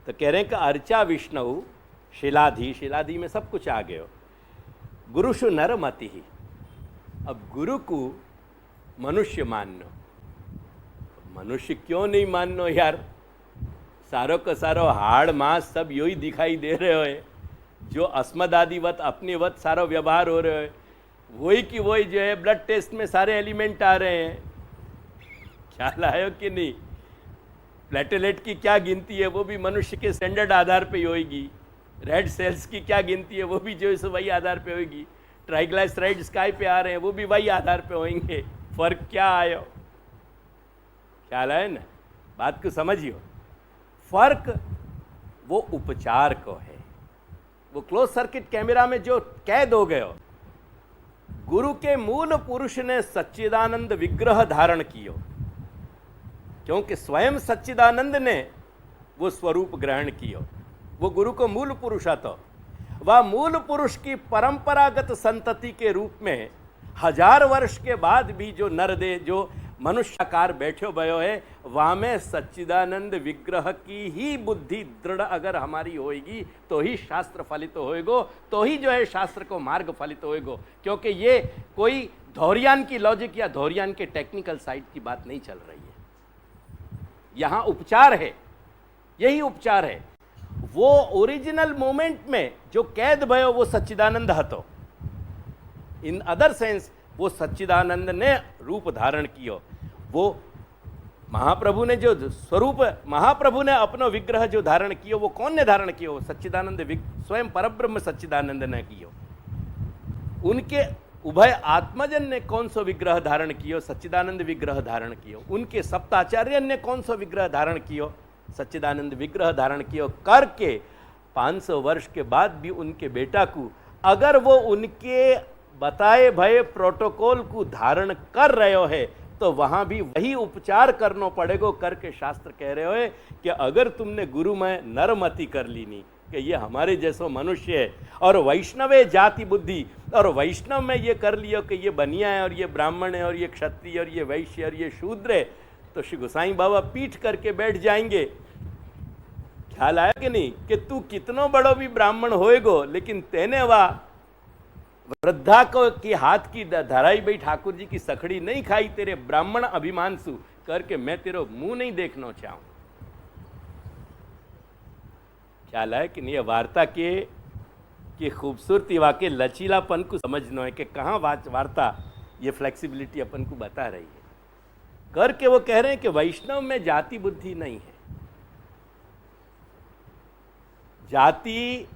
तो कह रहे हैं कि अर्चा विष्णु शिलाधि, शिलाधि में सब कुछ आ गयो। गुरुषु नर मति ही, अब गुरु को मनुष्य माननो। मनुष्य क्यों नहीं माननो यार? सारो का सारो हाड़ मांस सब यही दिखाई दे रहे हो, जो अस्मदादिवत अपने वत सारो व्यवहार हो रहे हो, वही की वही जो है ब्लड टेस्ट में सारे एलिमेंट आ रहे हैं। ख्याल आयो कि नहीं? प्लेटेलेट की क्या गिनती है वो भी मनुष्य के स्टैंडर्ड आधार पे होगी। रेड सेल्स की क्या गिनती है वो भी जो है वही आधार पे होगी। ट्राइग्लाइसराइड स्काई पे आ रहे हैं वो भी वही आधार पे होंगे। फर्क क्या आयो? ख्याल आया ना? बात को समझियो। फर्क वो उपचार को है, वो क्लोज सर्किट कैमरा में जो कैद हो गयो। गुरु के मूल पुरुष ने सच्चिदानंद विग्रह धारण कियो, क्योंकि स्वयं सच्चिदानंद ने वो स्वरूप ग्रहण कियो। वो गुरु को मूल पुरुष था। वह मूल पुरुष की परंपरागत संतति के रूप में 1000 वर्ष के बाद भी जो नरदेह, जो मनुष्याकार बैठो भयो है, वहाँ में सच्चिदानंद विग्रह की ही बुद्धि दृढ़ अगर हमारी होएगी तो ही शास्त्र फलित होएगो, तो ही जो है शास्त्र को मार्ग फलित होएगो। क्योंकि ये कोई धौरियान की लॉजिक या धौरियान के टेक्निकल साइड की बात नहीं चल रही है। यहाँ उपचार है, यही उपचार है। वो ओरिजिनल मोमेंट में जो कैद भयो वो सच्चिदानंद हतो। इन अदर सेंस वो सच्चिदानंद ने रूप धारण कियो। वो महाप्रभु ने जो स्वरूप, महाप्रभु ने अपनो विग्रह जो धारण कियो वो कौन ने धारण कियो? सच्चिदानंद, स्वयं परब्रह्म सच्चिदानंद ने कियो। उनके उभय आत्मजन ने कौन सा विग्रह धारण कियो? सच्चिदानंद विग्रह धारण कियो। उनके सप्ताचार्य ने कौन सा विग्रह धारण कियो? सच्चिदानंद विग्रह धारण कियो। करके 500 वर्ष के बाद भी उनके बेटा को अगर वो उनके बताए भय प्रोटोकॉल को धारण कर रहे है तो वहां भी वही उपचार करना पड़ेगा। करके शास्त्र कह रहे हो कि अगर तुमने गुरु में नरमति कर ली नहीं कि ये हमारे जैसो मनुष्य है और वैष्णवे जाति बुद्धि, और वैष्णव में ये कर लियो कि ये बनिया है और ये ब्राह्मण है और ये क्षत्रिय और ये वैश्य और ये शूद्र है, तो श्री गोसाई बाबा पीठ करके बैठ जाएंगे। ख्याल आया कि नहीं? कि तू कितनो बड़ो भी ब्राह्मण होएगो, लेकिन तेने वाह वृद्धा को की हाथ की धराई भाई ठाकुर जी की सखड़ी नहीं खाई तेरे ब्राह्मण अभिमान सु करके मैं तेरो मुंह नहीं देखना चाहूं। ख्याल है कि नहीं? वार्ता की खूबसूरती वाकई लचीलापन को समझना है कि कहाँ वार्ता ये फ्लेक्सिबिलिटी अपन को बता रही है। करके वो कह रहे हैं कि वैष्णव में जाति बुद्धि नहीं है। जाति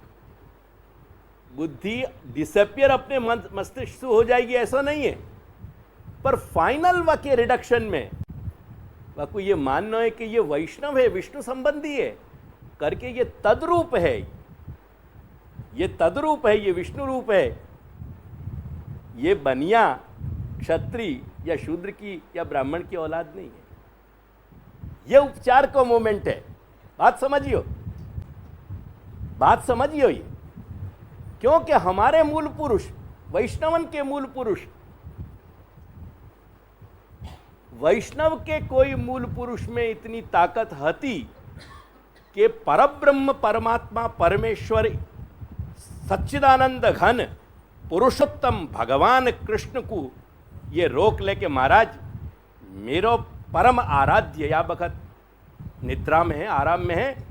बुद्धि डिसअपियर अपने मस्तिष्क से हो जाएगी ऐसा नहीं है, पर फाइनल वाक्य रिडक्शन में वाकु ये मानना है कि ये वैष्णव है, विष्णु संबंधी है, करके ये तद्रूप है, ये तद्रूप है, ये विष्णु रूप है। ये बनिया क्षत्रिय या शूद्र की या ब्राह्मण की औलाद नहीं है, ये उपचार का मोमेंट है। बात समझियो, बात समझियो ये, क्योंकि हमारे मूल पुरुष वैष्णवन के मूल पुरुष, वैष्णव के कोई मूल पुरुष में इतनी ताकत हती कि परब्रह्म परमात्मा परमेश्वर सच्चिदानंद घन पुरुषोत्तम भगवान कृष्ण को ये रोक ले के महाराज मेरो परम आराध्य या बखत निद्रा में है, आराम में है,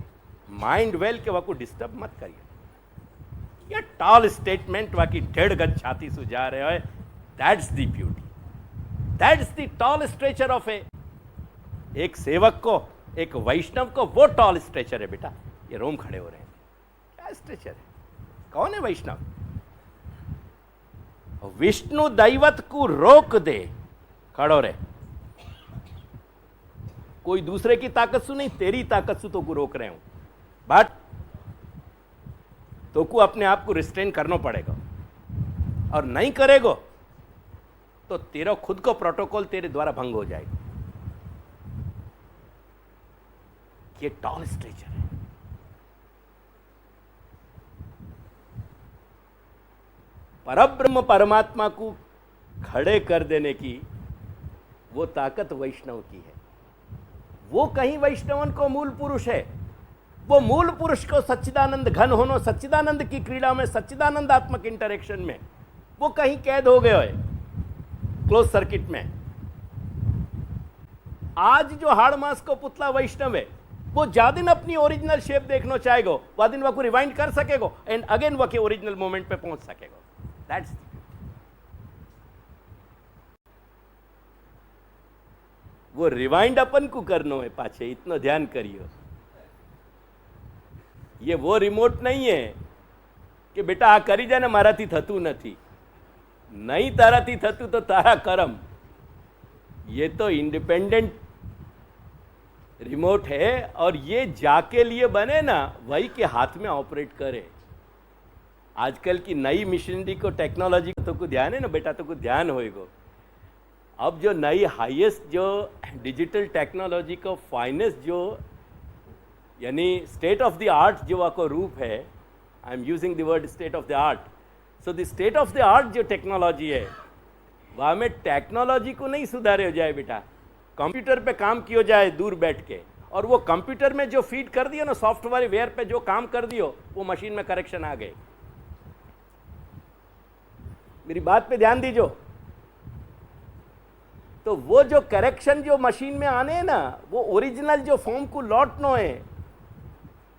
माइंड वेल के वह को डिस्टर्ब मत करिए। ये टॉल स्टेटमेंट वाकी 1.5 गज छाती सुझा रहे हो, that's the beauty, that's the tall stature of एक सेवक को, एक वैष्णव को वो टॉल स्ट्रेचर है बेटा। ये रोम खड़े हो रहे हैं, क्या स्ट्रेचर है? कौन है वैष्णव? विष्णु दैवत को रोक दे, खड़ो रे। कोई दूसरे की ताकत सु नहीं, तेरी ताकत सु तो को रोक रहे हूं, बट तो को अपने आप को रिस्ट्रेन करना पड़ेगा, और नहीं करेगो तो तेरा खुद को प्रोटोकॉल तेरे द्वारा भंग हो जाएगा। ये टॉल स्ट्रेचर है। परब्रह्म परमात्मा को खड़े कर देने की वो ताकत वैष्णव की है। वो कहीं वैष्णवन को मूल पुरुष है, वो मूल पुरुष को सच्चिदानंद घन होनो, सच्चिदानंद की क्रीड़ा में, सच्चिदानंदात्मक इंटरेक्शन में वो कहीं कैद हो गए है क्लोज सर्किट में। आज जो हाड़ मास को पुतला वैष्णव है, वो जा दिन अपनी ओरिजिनल शेप देखना चाहेगो, वह दिन वह को रिवाइंड कर सकेगो एंड अगेन वह के ओरिजिनल मोमेंट पे पहुंच सकेगो। दैट्स वो रिवाइंड अपन को करनो है पाछे, इतना ध्यान करियो। ये वो रिमोट नहीं है कि बेटा आ करी जाने माराथी थतू नहीं, नहीं ताराथी थतू तो तारा करम। ये तो इंडिपेंडेंट रिमोट है, और ये जाके लिए बने ना वही के हाथ में ऑपरेट करे। आजकल की नई मशीनरी को, टेक्नोलॉजी को तो को ध्यान है ना बेटा, तो को ध्यान होएगो। अब जो नई हाईएस्ट जो डिजिटल टेक्नोलॉजी को फाइनेस्ट जो यानी स्टेट ऑफ द आर्ट जो आपको रूप है, I am using the word state of the art. So the state of the art जो टेक्नोलॉजी है, वहाँ में टेक्नोलॉजी को नहीं सुधारे हो जाए बेटा, कंप्यूटर पे काम किया जाए दूर बैठ के, और वो कंप्यूटर में जो फीड कर दियो ना, सॉफ्टवेयर पे जो काम कर दियो, वो मशीन में करेक्शन आ गए। मेरी बात पे ध्यान दीजो। तो वो जो करेक्शन जो मशीन में आने हैं ना, वो ओरिजिनल जो फॉर्म को लौटना है,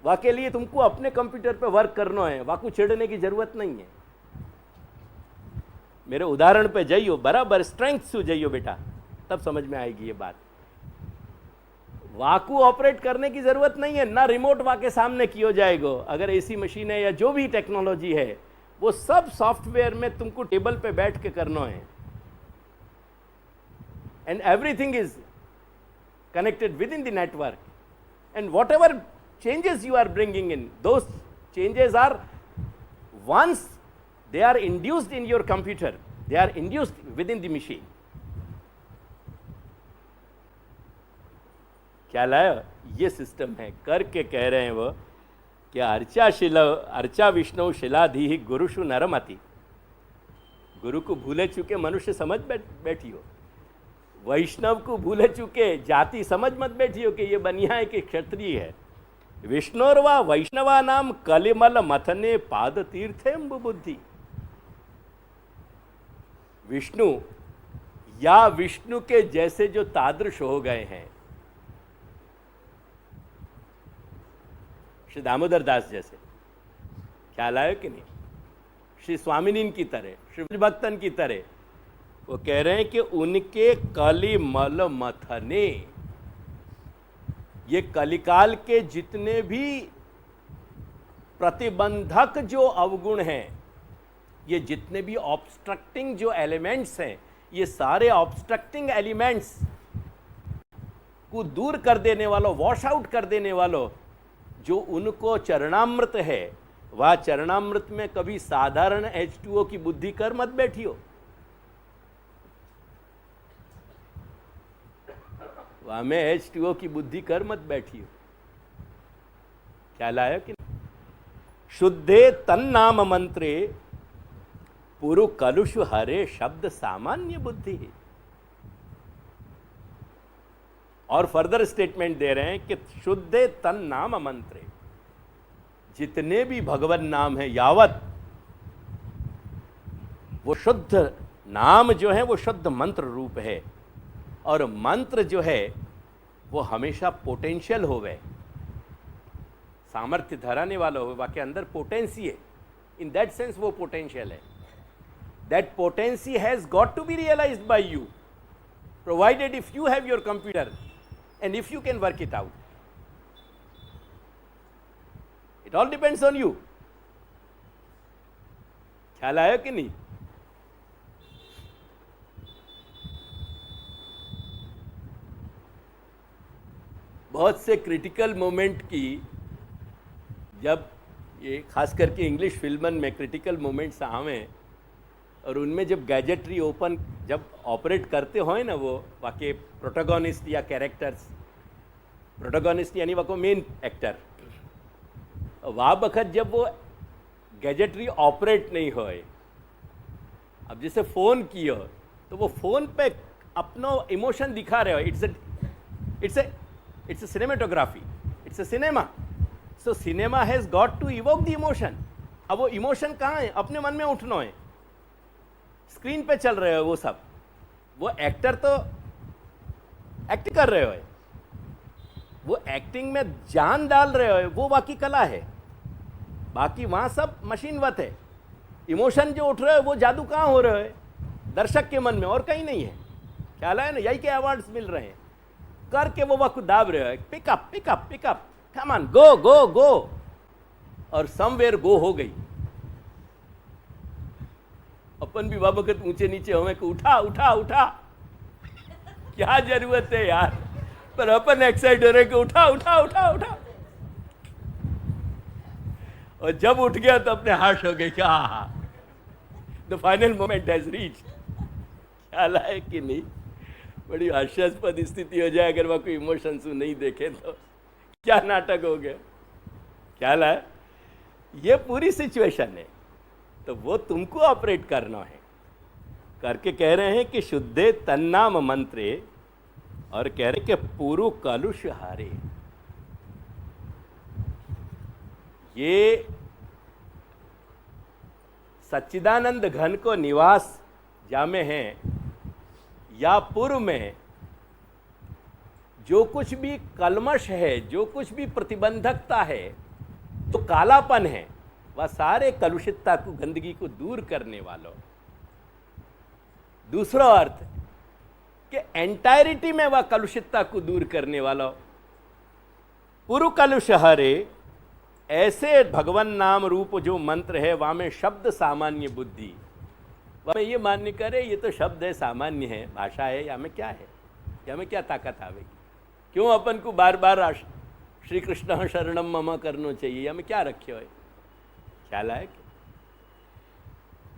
वह के लिए तुमको अपने कंप्यूटर पे वर्क करना है, वह को छिड़ने की जरूरत नहीं है। मेरे उदाहरण पे जाइयो, बराबर स्ट्रेंथ से जाइयो बेटा, तब समझ में आएगी ये बात। वाकू ऑपरेट करने की जरूरत नहीं है ना, रिमोट वाके सामने किया जाएगा। अगर एसी मशीन है या जो भी टेक्नोलॉजी है, वो सब सॉफ्टवेयर में तुमको टेबल पे बैठ के करना है, and everything is connected with in the network, and what ever changes you are bringing in, those changes are, once they are induced in your computer, they are induced within the machine. क्या लाया? ये system है। करके कह रहे हैं वो कि अर्चा विष्णु शिलाधि गुरुषु नरमति। गुरु को भूले चुके मनुष्य समझ बैठी हो, वैष्णव को भूले चुके जाति समझ मत बैठी हो कि ये बनिया है कि क्षत्रिय है। विष्णुर्वा वैष्णवा नाम कलिमल मथने पाद तीर्थेम्बु बुद्धि। विष्णु या विष्णु के जैसे जो तादृश हो गए हैं, श्री दामोदर दास जैसे, ख्याल आयो कि नहीं? श्री स्वामिनीन की तरह, श्री भक्तन की तरह, वो कह रहे हैं कि उनके कलिमल मथने, ये कलिकाल के जितने भी प्रतिबंधक जो अवगुण हैं, ये जितने भी ऑब्स्ट्रक्टिंग जो एलिमेंट्स हैं, ये सारे ऑब्स्ट्रक्टिंग एलिमेंट्स को दूर कर देने वालों, वॉश आउट कर देने वालों, जो उनको चरणामृत है, वह चरणामृत में कभी साधारण H2O की बुद्धि कर मत बैठियो। वहाँ में H2O की बुद्धि कर मत बैठियो। ख्याल आया कि नहीं? शुद्धे तन्नाम मंत्रे पुरु कलुषु हरे शब्द सामान्य बुद्धि। और फर्दर स्टेटमेंट दे रहे हैं कि शुद्धे तन्नाम मंत्रे, जितने भी भगवान नाम है यावत, वो शुद्ध नाम जो है वो शुद्ध मंत्र रूप है। और मंत्र जो है वो हमेशा पोटेंशियल होवे, सामर्थ्य धराने वाला हो, बाकी अंदर पोटेंसी है। इन दैट सेंस वो पोटेंशियल है। That potency has got to be realised by you, provided if you have your computer and if you can work it out. It all depends on you. ख्याल आया कि नहीं? बहुत से critical moment की, जब ये खास करके इंग्लिश फिल्मन में क्रिटिकल मोमेंट्स आवे और उनमें जब गैजेटरी ओपन जब ऑपरेट करते हो ना, वो वाके प्रोटोगोनिस्ट या कैरेक्टर्स, प्रोटोगोनिस्ट यानी वाको मेन एक्टर, वह वक्त जब वो गैजेटरी ऑपरेट नहीं होए, अब जैसे फ़ोन कियो तो वो फ़ोन पे अपनो इमोशन दिखा रहे हो। It's a cinematography. It's a cinema. So cinema has got to evoke the emotion. अब वो इमोशन कहाँ है? अपने मन में उठना है। स्क्रीन पे चल रहे हो वो सब, वो एक्टर तो एक्ट कर रहे हो, वो एक्टिंग में जान डाल रहे हो, वो बाकी कला है। बाकी वहाँ सब मशीनवत है। इमोशन जो उठ रहे हो वो जादू कहाँ हो रहे है? दर्शक के मन में, और कहीं नहीं है। ख्याल है ना? यही के अवार्ड्स मिल रहे हैं करके वो वक्त दाब रहे हो, pickup pickup pickup, come on, go go go, और समवेयर गो हो गई। अपन भी वक्त ऊंचे नीचे हमें को उठा उठा उठा, क्या जरूरत है यार, पर अपन एक्साइट हो रहे कि उठा उठा उठा उठा, और जब उठ गया तो अपने हाश हो गए कि हाँ, the final moment has reached. ख्याल आए कि नहीं? बड़ी हास्यास्पद स्थिति हो जाए अगर वह कोई इमोशंस नहीं देखे तो क्या नाटक हो गया। ख्याल है? ये पूरी सिचुएशन है, तो वो तुमको ऑपरेट करना है। करके कह रहे हैं कि शुद्धे तन्नाम मंत्रे, और कह रहे कि पुरु कलुष हारे। ये सच्चिदानंद घन को निवास जामे हैं या पूर्व में जो कुछ भी कलमश है, जो कुछ भी प्रतिबंधकता है, तो कालापन है, वह सारे कलुषितता को, गंदगी को दूर करने वालों। दूसरा अर्थ कि एंटायरिटी में वह कलुषितता को दूर करने वाला। पुरु कलुष हरे, ऐसे भगवान नाम रूप जो मंत्र है, वहाँ में शब्द सामान्य बुद्धि, वह में ये मान्य करे ये तो शब्द है, सामान्य है, भाषा है, या में क्या है, या में क्या ताकत आवेगी? क्यों अपन को बार बार श्री कृष्ण शरणम मम करना चाहिए, या में क्या रखे हो? ख्याल आए?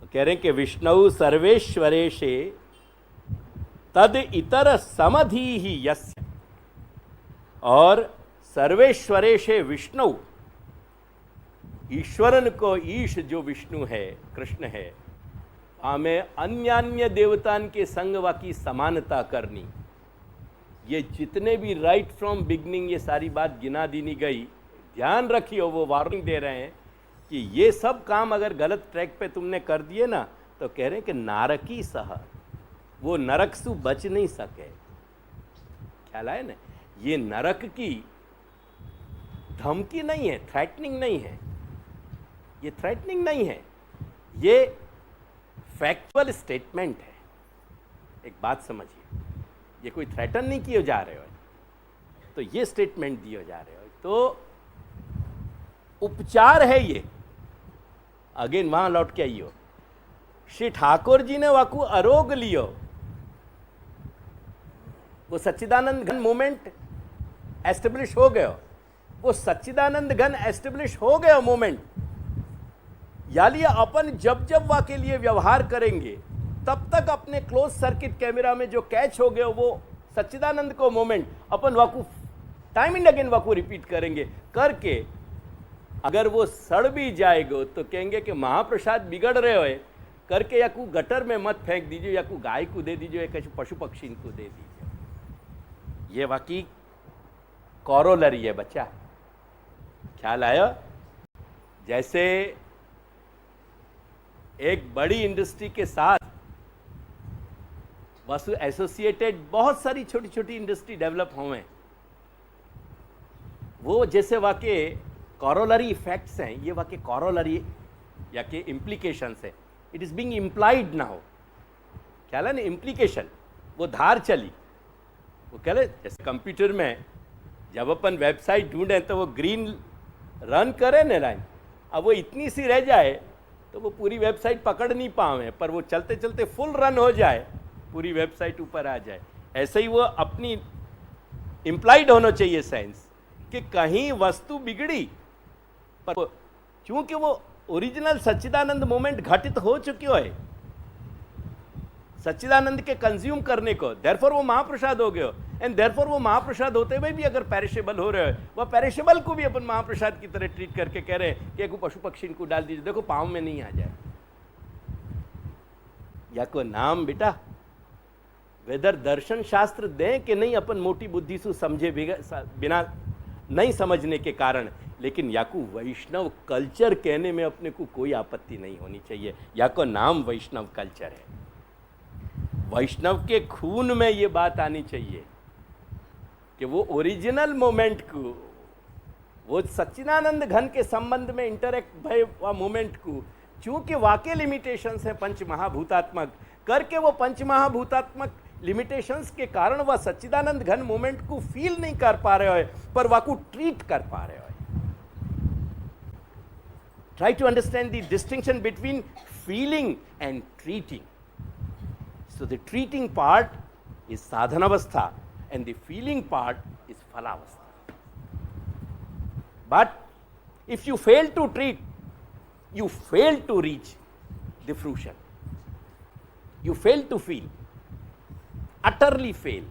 तो कह रहे हैं कि विष्णु सर्वेश्वरेशे तद इतर समधि ही यस्य, और सर्वेश्वरेशे विष्णु, ईश्वरन को ईश जो विष्णु है, कृष्ण है, हमें अन्य देवतान के संग की समानता करनी। ये जितने भी राइट फ्रॉम बिगनिंग ये सारी बात गिना दीनी गई, ध्यान रखियो, वो वार्निंग दे रहे हैं कि ये सब काम अगर गलत ट्रैक पे तुमने कर दिए ना, तो कह रहे हैं कि नारकी सह, वो नरक से बच नहीं सके। ख्याल आए ना? ये नरक की धमकी नहीं है, थ्रेटनिंग नहीं है, ये थ्रेटनिंग नहीं है, ये फैक्चुअल स्टेटमेंट है। एक बात समझिए, ये कोई थ्रेटन नहीं किए जा रहे हो, तो ये स्टेटमेंट दिए जा रहे हो, तो उपचार है ये। अगेन वहां लौट के आइयो, श्री ठाकुर जी ने वाकू आरोग लियो, वो सच्चिदानंद घन मोमेंट एस्टेब्लिश हो गयो, वो सच्चिदानंद घन एस्टेब्लिश हो गया मोमेंट। यानी अपन जब जब वहाँ के लिए व्यवहार करेंगे, तब तक अपने क्लोज सर्किट कैमरा में जो कैच हो गया वो सच्चिदानंद को मोमेंट अपन वाकू टाइम एंड अगेन वाकू रिपीट करेंगे करके अगर वो सड़ भी जाएगा तो कहेंगे कि महाप्रसाद बिगड़ रहे हो करके या को गटर में मत फेंक दीजिए या को गाय को दे दीजिए या किसी पशु पक्षी को दे दीजिए। ये वाकई कॉरोलरी है बच्चा, ख्याल आया? जैसे एक बड़ी इंडस्ट्री के साथ वस्तु एसोसिएटेड बहुत सारी छोटी छोटी इंडस्ट्री डेवलप हुए, वो जैसे वाकई कॉरोलरी इफेक्ट्स हैं, ये वाकई कॉरोलरी या के इम्प्लीकेशंस है। इट इज बीइंग इम्प्लाइड ना हो, ख्याल है ना? इम्प्लीकेशन, वो धार चली, वो कह रहे जैसे कंप्यूटर में जब अपन वेबसाइट ढूंढे तो वो ग्रीन रन करे ना लाइन, अब वो इतनी सी रह जाए तो वो पूरी वेबसाइट पकड़ नहीं पावे, पर वो चलते चलते फुल रन हो जाए, पूरी वेबसाइट ऊपर आ जाए। ऐसे ही वो अपनी इम्प्लाइड होना चाहिए साइंस कि कहीं वस्तु बिगड़ी पर चूंकि वो ओरिजिनल सच्चिदानंद मोमेंट घटित हो चुकी है सच्चिदानंद के कंज्यूम करने को, देयरफॉर वो महाप्रसाद हो गया। एंड देयरफॉर वो महाप्रसाद होते हुए भी अगर पेरिशेबल हो रहे हो, वह पेरिशेबल को भी अपन महाप्रसाद की तरह ट्रीट करके कह रहे हैं कि एक पशु पक्षी इनको डाल दीजिए, देखो पाँव में नहीं आ जाए। या को नाम बेटा वेदर दर्शन शास्त्र दें कि नहीं अपन मोटी बुद्धि से समझे बिना नहीं समझने के कारण, लेकिन याकू वैष्णव कल्चर कहने में अपने को कोई आपत्ति नहीं होनी चाहिए। या को नाम वैष्णव कल्चर है, वैष्णव के खून में ये बात आनी चाहिए कि वो ओरिजिनल मोमेंट को, वो सच्चिदानंद घन के संबंध में इंटरेक्ट भय व मोमेंट को, चूंकि वाकई लिमिटेशंस हैं पंच महाभूतात्मक करके, वो पंच महाभूतात्मक लिमिटेशंस के कारण वह सच्चिदानंद घन मोमेंट को फील नहीं कर पा रहे हो, पर वाकू ट्रीट कर पा रहे हो। Try to understand the distinction between feeling and treating. So the treating part is sadhanavastha and the feeling part is phalavastha. But if you fail to treat, you fail to reach the fruition. You fail to feel, utterly fail.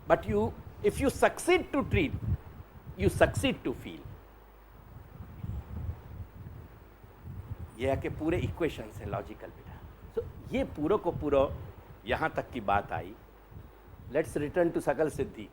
But if you succeed to treat, you succeed to feel. ये के पूरे equations हैं logical बेटा। सो ये पूरा को पूरा यहाँ तक की बात आई। लेट्स रिटर्न टू सकल सिद्धि।